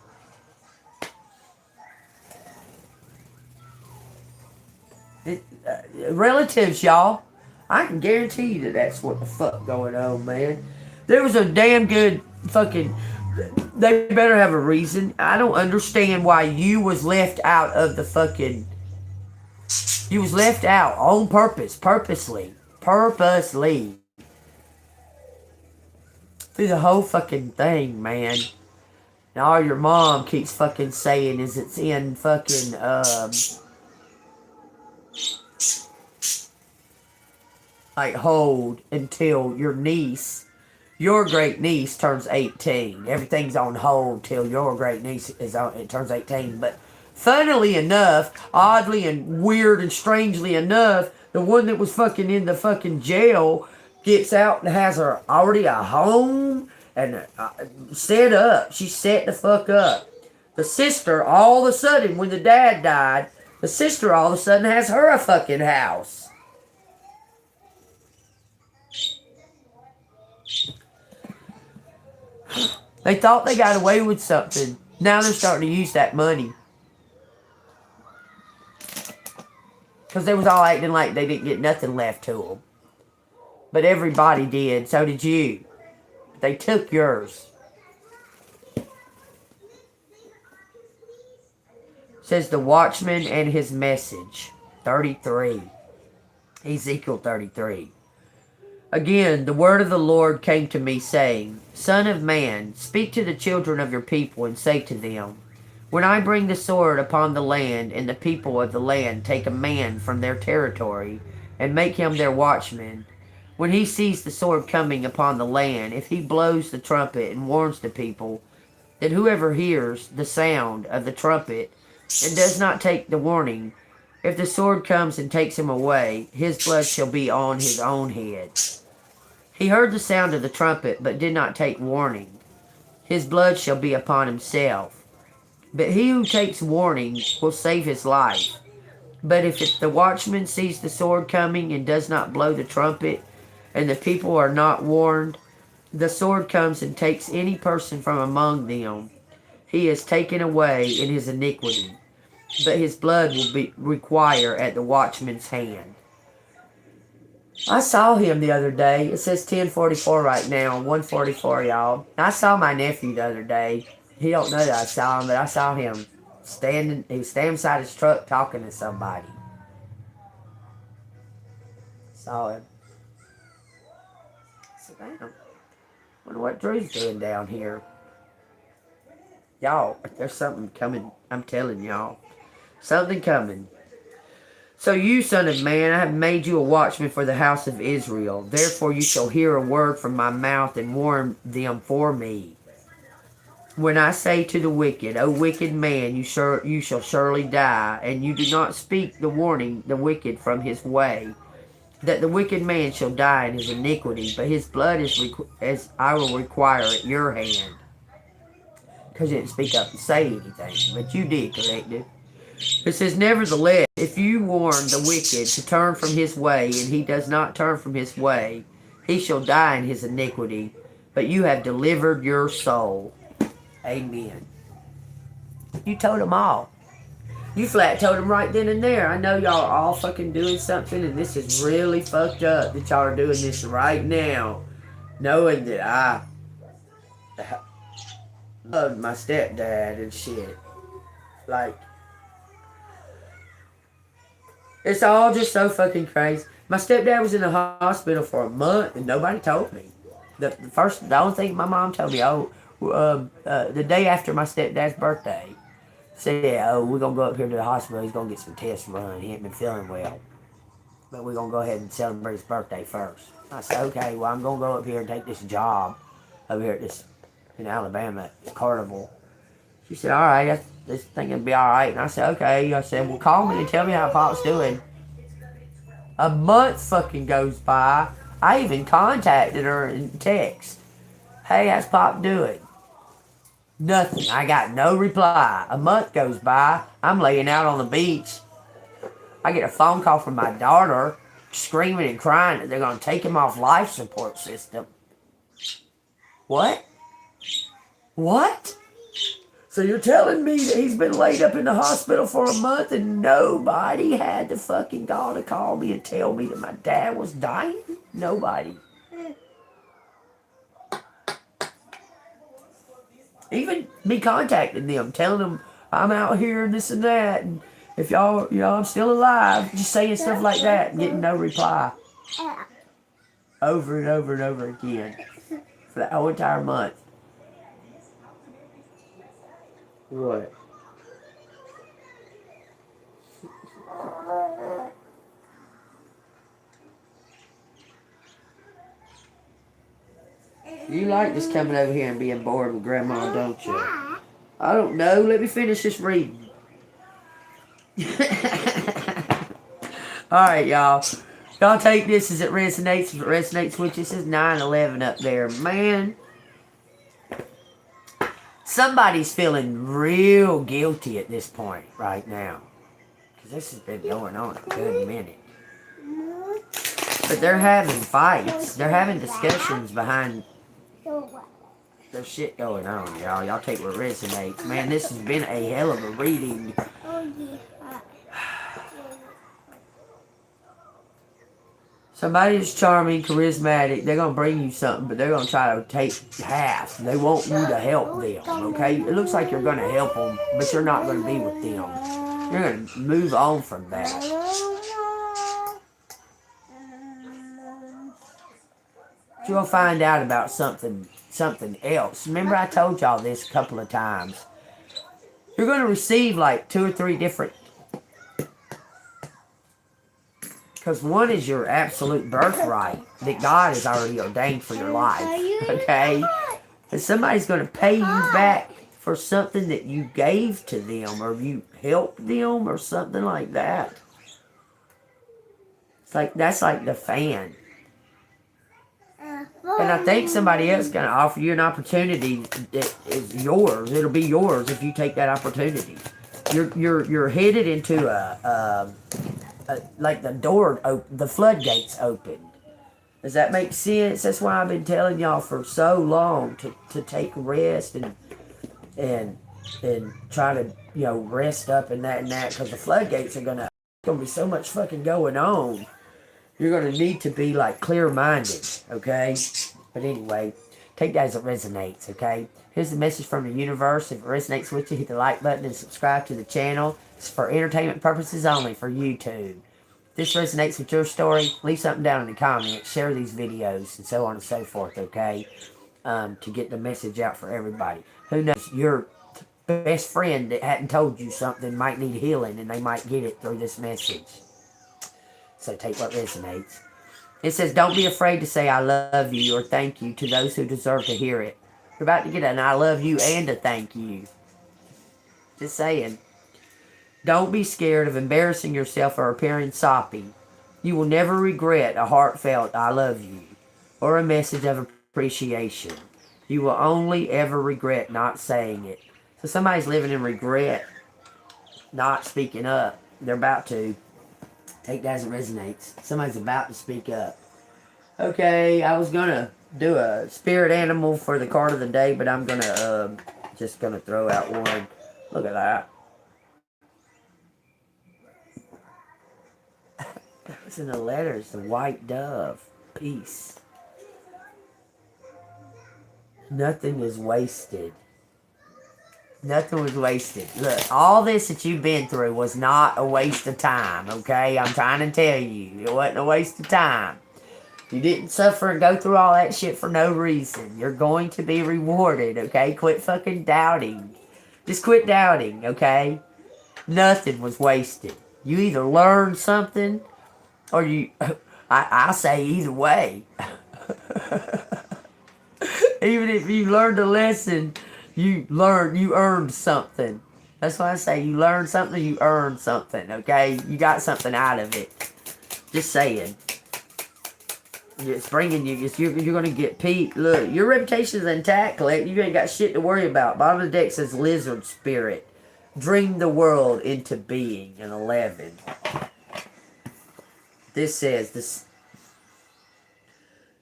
Relatives, y'all. I can guarantee you that that's what the fuck going on, man. There was a damn good fucking... They better have a reason. I don't understand why you was left out of the fucking... You was left out on purpose. Purposely. Through the whole fucking thing, man. And all your mom keeps fucking saying is it's in fucking, like, hold until your great niece turns 18. Everything's on hold till your great niece turns 18. But funnily enough, oddly and weird and strangely enough, the one that was fucking in the fucking jail gets out and has already a home and set up. She's set the fuck up. The sister, all of a sudden, when the dad died, the sister all of a sudden has her a fucking house. They thought they got away with something. Now they're starting to use that money. Because they was all acting like they didn't get nothing left to them. But everybody did. So did you. They took yours. Says the watchman and his message. 33. Ezekiel 33. Again, the word of the Lord came to me, saying, Son of man, speak to the children of your people, and say to them, When I bring the sword upon the land, and the people of the land take a man from their territory, and make him their watchman, when he sees the sword coming upon the land, if he blows the trumpet and warns the people, then whoever hears the sound of the trumpet, and does not take the warning, if the sword comes and takes him away, his blood shall be on his own head. He heard the sound of the trumpet, but did not take warning. His blood shall be upon himself. But he who takes warning will save his life. But if the watchman sees the sword coming and does not blow the trumpet, and the people are not warned, the sword comes and takes any person from among them. He is taken away in his iniquity, but his blood will require at the watchman's hand. I saw him the other day. It says 10:44 right now, 1:44, y'all. I saw my nephew the other day. He don't know that I saw him, but I saw him he was standing beside his truck talking to somebody. Saw him. I said, damn. Wonder what Drew's doing down here. Y'all, there's something coming. I'm telling y'all. Something coming. So you, son of man, I have made you a watchman for the house of Israel. Therefore you shall hear a word from my mouth and warn them for me. When I say to the wicked, O wicked man, you shall surely die, and you do not speak the warning the wicked from his way, that the wicked man shall die in his iniquity, but his blood is as I will require at your hand. Because you didn't speak up and say anything, but you did, collective. It says, nevertheless, if you warn the wicked to turn from his way, and he does not turn from his way, he shall die in his iniquity, but you have delivered your soul. Amen. You told them all. You flat told them right then and there. I know y'all are all fucking doing something, and this is really fucked up that y'all are doing this right now, knowing that I loved my stepdad and shit. Like, it's all just so fucking crazy. My stepdad was in the hospital for a month and nobody told me. The only thing my mom told me, the day after my stepdad's birthday, said, oh, we're going to go up here to the hospital. He's going to get some tests run. He ain't been feeling well. But we're going to go ahead and celebrate his birthday first. I said, okay, well, I'm going to go up here and take this job over here at this, in Alabama, at Carnival. She said, all right, this thing will be all right. And I said, okay. I said, well, call me and tell me how Pop's doing. A month fucking goes by. I even contacted her in text. Hey, how's Pop doing? Nothing. I got no reply. A month goes by. I'm laying out on the beach. I get a phone call from my daughter screaming and crying that they're going to take him off life support system. What? What? So you're telling me that he's been laid up in the hospital for a month and nobody had the fucking gall to call me and tell me that my dad was dying? Nobody. Even me contacting them, telling them I'm out here and this and that, and if y'all, I'm still alive, just saying stuff like that and getting no reply. Over and over and over again for that whole entire month. What? You like just coming over here and being bored with Grandma, don't you? I don't know. Let me finish this reading. Alright, y'all. Y'all take this as it resonates. If it resonates with you, it says 9/11 up there. Man. Somebody's feeling real guilty at this point right now. Because this has been going on a good minute. But they're having fights. They're having discussions behind... There's shit going on, y'all. Y'all take what resonates. Man, this has been a hell of a reading. Somebody who's charming, charismatic, they're going to bring you something, but they're going to try to take half. They want you to help them, okay? It looks like you're going to help them, but you're not going to be with them. You're going to move on from that. You're going to find out about something else. Remember I told y'all this a couple of times. You're going to receive like 2 or 3 different... Because one is your absolute birthright that God has already ordained for your life. Okay? And somebody's going to pay you back for something that you gave to them or you helped them or something like that. It's like, that's like the fan. And I think somebody else is going to offer you an opportunity that is yours. It'll be yours if you take that opportunity. You're headed into like the floodgates opened. Does that make sense? That's why I've been telling y'all for so long to take rest and try to rest up and that because the floodgates are gonna be so much fucking going on. You're gonna need to be like clear-minded, okay? But anyway, take that as it resonates, okay? Here's the message from the universe. If it resonates with you, hit the like button and subscribe to the channel. It's for entertainment purposes only for YouTube. this resonates with your story, leave something down in the comments, share these videos, and so on and so forth, okay? To get the message out for everybody. Who knows, your best friend that hadn't told you something might need healing, and they might get it through this message. So take what resonates. It says, don't be afraid to say I love you or thank you to those who deserve to hear it. You're about to get an I love you and a thank you. Just saying. Don't be scared of embarrassing yourself or appearing soppy. You will never regret a heartfelt I love you or a message of appreciation. You will only ever regret not saying it. So somebody's living in regret, not speaking up. They're about to. Take that as it resonates. Somebody's about to speak up. Okay, I was gonna do a spirit animal for the card of the day, but I'm gonna just gonna throw out one. Look at that. That was in the letters. The white dove. Peace. Nothing is wasted. Nothing was wasted. Look, all this that you've been through was not a waste of time, okay? I'm trying to tell you. It wasn't a waste of time. You didn't suffer and go through all that shit for no reason. You're going to be rewarded, okay? Quit fucking doubting. Just quit doubting, okay? Nothing was wasted. You either learned something or you... I say either way. Even if you learned a lesson... You earned something. That's why I say you learned something, you earned something, okay? You got something out of it. Just saying. It's bringing you, you're going to get Pete. Look, your reputation is intact, Collect. You ain't got shit to worry about. Bottom of the deck says Lizard Spirit. Dream the world into being, an 11. This says, this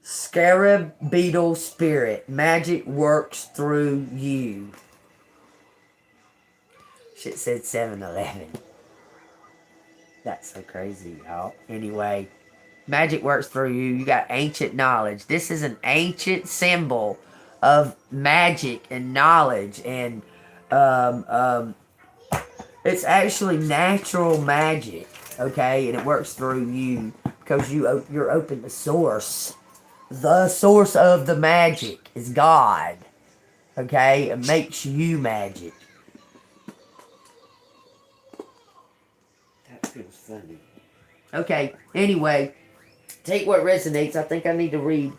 Scarab Beetle Spirit. Magic works through you. Shit said 7-Eleven. That's so crazy, y'all. Anyway, magic works through you. You got ancient knowledge. This is an ancient symbol of magic and knowledge. And it's actually natural magic. Okay? And it works through you because you're open to source. The source of the magic is God. Okay? It makes you magic. That feels funny. Okay, anyway. Take what resonates. I think I need to read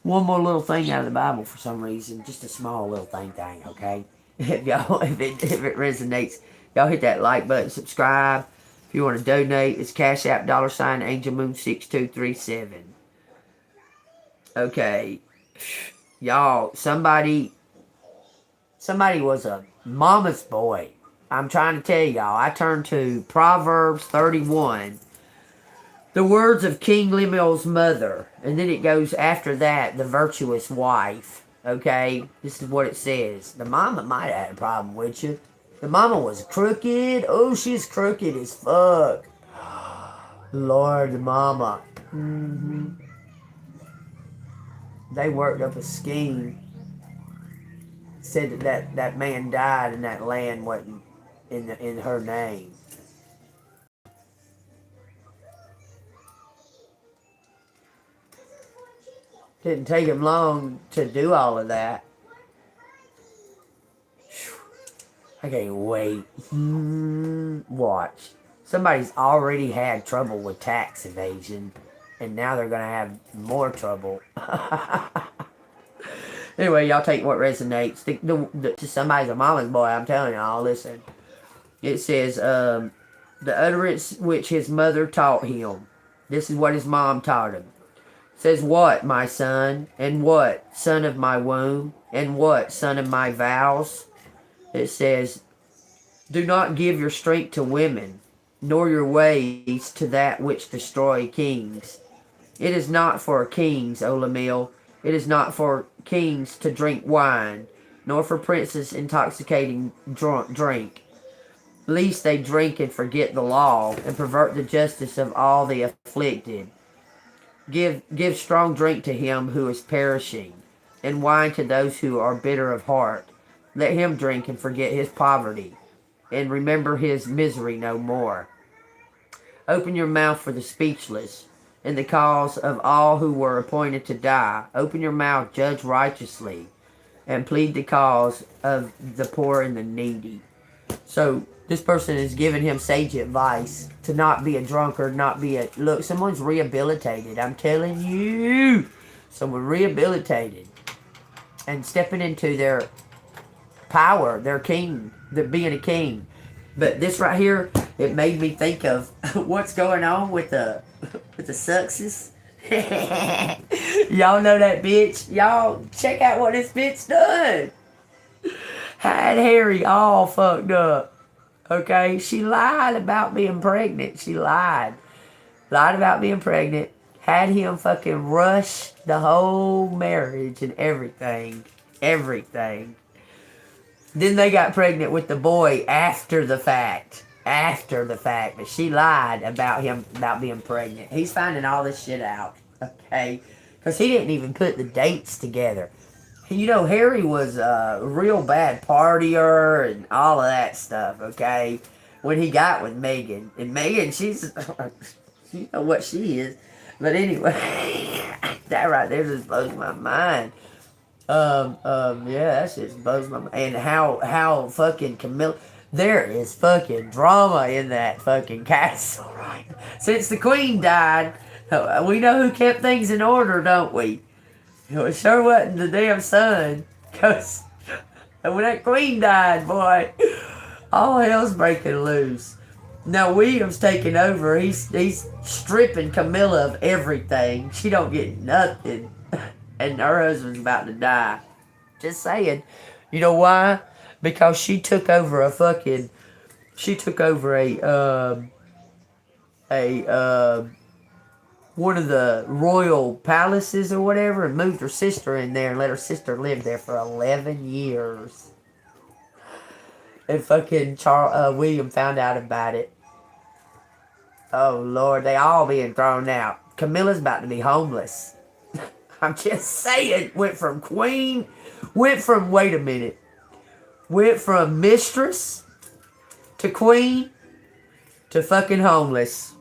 one more little thing out of the Bible for some reason. Just a small little thing, okay? If it resonates, y'all hit that like button, subscribe. If you want to donate, it's Cash App, $AngelMoon6237. Okay. Y'all, somebody was a mama's boy. I'm trying to tell y'all. I turned to Proverbs 31. The words of King Lemuel's mother. And then it goes after that, the virtuous wife. Okay? This is what it says. The mama might have had a problem with you. The mama was crooked. Oh, she's crooked as fuck. Lord, the mama. They worked up a scheme. Said that man died and that land wasn't in her name. Didn't take him long to do all of that. I can't wait. Watch. Somebody's already had trouble with tax evasion, and now they're going to have more trouble. Anyway, y'all take what resonates. To somebody's a mama's boy, I'm telling y'all, listen. It says, the utterance which his mother taught him. This is what his mom taught him. Says, what, my son? And what, son of my womb? And what, son of my vows? It says, do not give your strength to women, nor your ways to that which destroy kings. It is not for kings, O Lemuel. It is not for kings to drink wine, nor for princes intoxicating drink. Lest they drink and forget the law, and pervert the justice of all the afflicted. Give strong drink to him who is perishing, and wine to those who are bitter of heart. Let him drink and forget his poverty, and remember his misery no more. Open your mouth for the speechless, in the cause of all who were appointed to die. Open your mouth, judge righteously, and plead the cause of the poor and the needy. So this person is giving him sage advice to not be a drunkard, not be a... Look, someone's rehabilitated. I'm telling you. Someone rehabilitated and stepping into their power, their king, their being a king. But this right here, it made me think of what's going on with the success. Y'all know that bitch. Y'all check out what this bitch done. Had Harry all fucked up. Okay, she lied about being pregnant. She lied about being pregnant. Had him fucking rush the whole marriage and everything. Then they got pregnant with the boy after the fact. But she lied about being pregnant. He's finding all this shit out. Okay? Because he didn't even put the dates together. You know, Harry was a real bad partier and all of that stuff, okay? When he got with Megan. And Megan, she's... you know what she is. But anyway, that right there just blows my mind. Yeah, that shit blows my mind. And how fucking Camilla... There is fucking drama in that fucking castle, right? Since the queen died, we know who kept things in order, don't we? It sure wasn't the damn son. Because when that queen died, boy, all hell's breaking loose. Now William's taking over. He's stripping Camilla of everything. She don't get nothing. And her husband's about to die. Just saying. You know why? Because she took over a one of the royal palaces or whatever and moved her sister in there and let her sister live there for 11 years. And fucking William found out about it. Oh Lord, they all being thrown out. Camilla's about to be homeless. I'm just saying, went from mistress to queen to fucking homeless.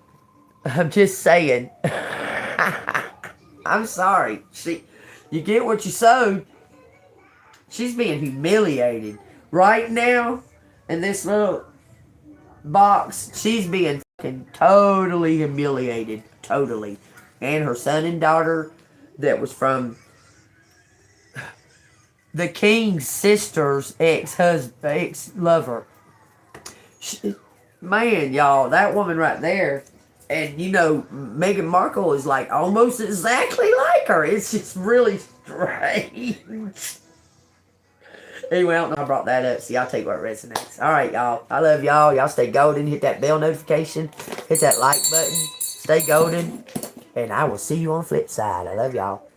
I'm just saying. I'm sorry. You get what you sowed. She's being humiliated. Right now, in this little box, she's being fucking totally humiliated. Totally. And her son and daughter that was from the king's sister's ex-lover. Man, y'all, that woman right there. And, you know, Meghan Markle is like almost exactly like her. It's just really strange. Anyway, I don't know I brought that up, so y'all take what resonates. Alright, y'all. I love y'all. Y'all stay golden. Hit that bell notification. Hit that like button. Stay golden. And I will see you on the flip side. I love y'all.